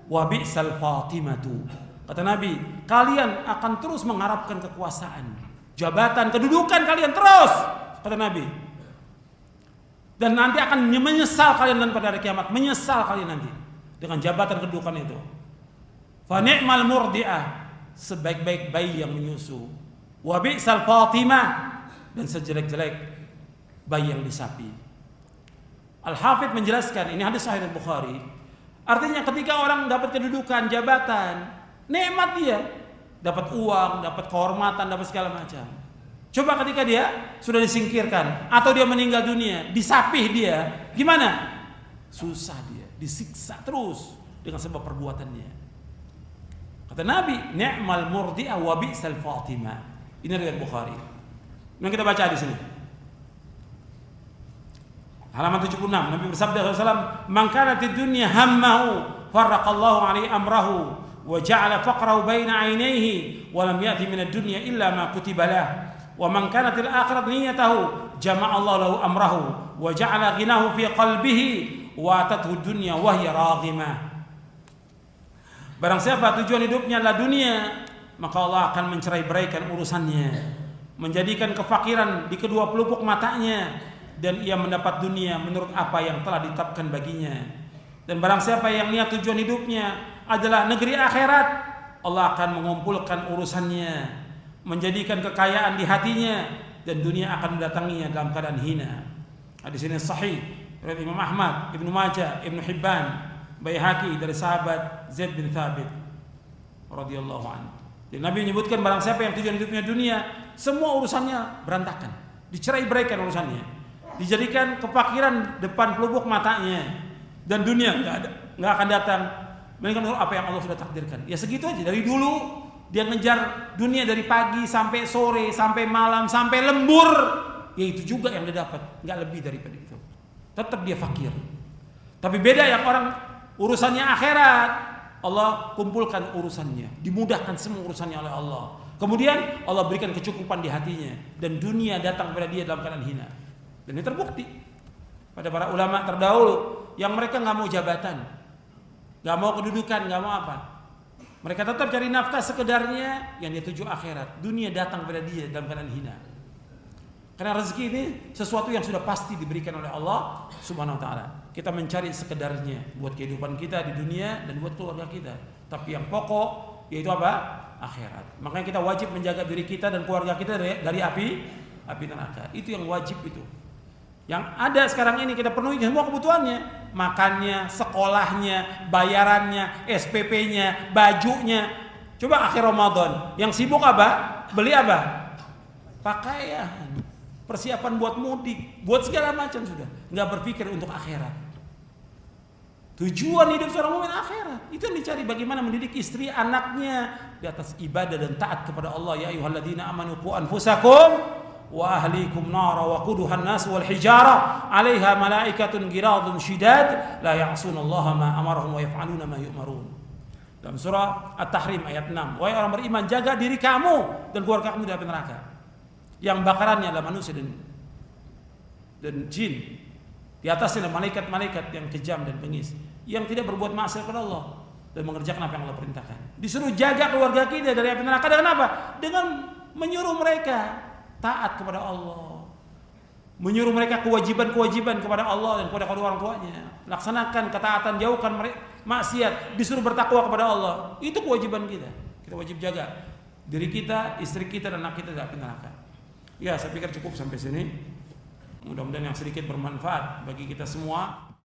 wa bi'sal fatimatu. Kata Nabi, kalian akan terus mengharapkan kekuasaan, jabatan, kedudukan kalian terus, kata Nabi. Dan nanti akan menyesal kalian dan pada hari kiamat, menyesal kalian nanti dengan jabatan kedudukan itu. Fa ni'mal murdi'ah, sebaik-baik bayi yang menyusu. Wa bi'sal fatimah, dan sejelek-jelek bayi yang disapi. Al-Hafidz menjelaskan, ini hadis sahih Bukhari. Artinya ketika orang dapat kedudukan, jabatan, nikmat dia, dapat uang, dapat kehormatan, dapat segala macam. Coba ketika dia sudah disingkirkan atau dia meninggal dunia, disapih dia, gimana? Susah dia, disiksa terus dengan sebab perbuatannya. Kata Nabi, ni'mal murdi'ah wa bi'sal fatimah. Ini riwayat Bukhari. Yang kita baca di sini. Halaman 76, Nabi bersabda SAW, "Man kanatid dunya hammahu, farraqallahu alaihi amrahu, wa ja'ala faqrahu baina 'ainayhi, wa lam ya'ti minad dunya illa ma kutiba lahu. Wa man kanatil akhirat niyatahu, jama'allahu lahu amrahu, wa ja'ala ghinahu fi qalbihi, wa atathu dunya wa hiya raghimah." Barang siapa tujuan hidupnya adalah dunia, maka Allah akan mencerai-beraikan urusannya, menjadikan kefakiran di kedua pelupuk matanya, dan ia mendapat dunia menurut apa yang telah ditetapkan baginya. Dan barang siapa yang niat tujuan hidupnya adalah negeri akhirat, Allah akan mengumpulkan urusannya, menjadikan kekayaan di hatinya, dan dunia akan mendatanginya dalam keadaan hina. Hadis ini sahih dari Imam Ahmad, Ibnu Majah, Ibnu Hibban, Baihaqi dari sahabat Zaid bin Thabit radhiyallahu anhu. Jadi Nabi menyebutkan barang siapa yang tujuan hidupnya dunia, semua urusannya berantakan, dicerai-beraikan urusannya, dijadikan kefakiran depan pelupuk matanya, dan dunia nggak akan datang melainkan apa yang Allah sudah takdirkan. Ya segitu aja. Dari dulu dia ngejar dunia dari pagi sampai sore, sampai malam, sampai lembur, ya itu juga yang dia dapat, nggak lebih daripada itu. Tetap dia fakir. Tapi beda yang orang urusannya akhirat, Allah kumpulkan urusannya, dimudahkan semua urusannya oleh Allah. Kemudian Allah berikan kecukupan di hatinya dan dunia datang kepada dia dalam keadaan hina. Dan ini terbukti pada para ulama terdahulu yang mereka nggak mau jabatan, nggak mau kedudukan, nggak mau apa. Mereka tetap cari nafkah sekedarnya, yang dia tuju akhirat. Dunia datang kepada dia dalam keadaan hina. Karena rezeki ini sesuatu yang sudah pasti diberikan oleh Allah Subhanahu wa taala. Kita mencari sekedarnya buat kehidupan kita di dunia dan buat keluarga kita. Tapi yang pokok yaitu apa? Akhirat. Makanya kita wajib menjaga diri kita dan keluarga kita dari api neraka. Itu yang wajib itu. Yang ada sekarang ini kita penuhi semua kebutuhannya, makannya, sekolahnya, bayarannya, SPP-nya, bajunya. Coba akhir Ramadan, yang sibuk apa? Beli apa? Pakaian, persiapan buat mudik, buat segala macam sudah. Nggak berpikir untuk akhirat. Tujuan hidup seorang mukmin akhirat. Itu yang dicari, bagaimana mendidik istri, anaknya di atas ibadah dan taat kepada Allah. Ya ayyuhalladzina amanu qu anfusakum wa ahlikum nara wa quduhan nas wal hijara 'alaiha malaikatun ghiradun syidad la ya'sunallaha ma amarahum wa yaf'aluna ma yu'marun. Dalam surah At-Tahrim ayat 6. Wahai orang beriman, jaga diri kamu dan keluarga kamu dari api neraka. Yang bakarannya adalah manusia dan jin. Di atasnya adalah malaikat-malaikat yang kejam dan bengis, yang tidak berbuat maksiat kepada Allah dan mengerjakan apa yang Allah perintahkan. Disuruh jaga keluarga kita dari api neraka dengan apa? Dengan menyuruh mereka taat kepada Allah, menyuruh mereka kewajiban-kewajiban kepada Allah dan kepada kedua orang tuanya. Laksanakan ketaatan, jauhkan maksiat, disuruh bertakwa kepada Allah. Itu kewajiban kita. Kita wajib jaga diri kita, istri kita, dan anak kita dari api neraka. Ya, saya pikir cukup sampai sini. Mudah-mudahan yang sedikit bermanfaat bagi kita semua.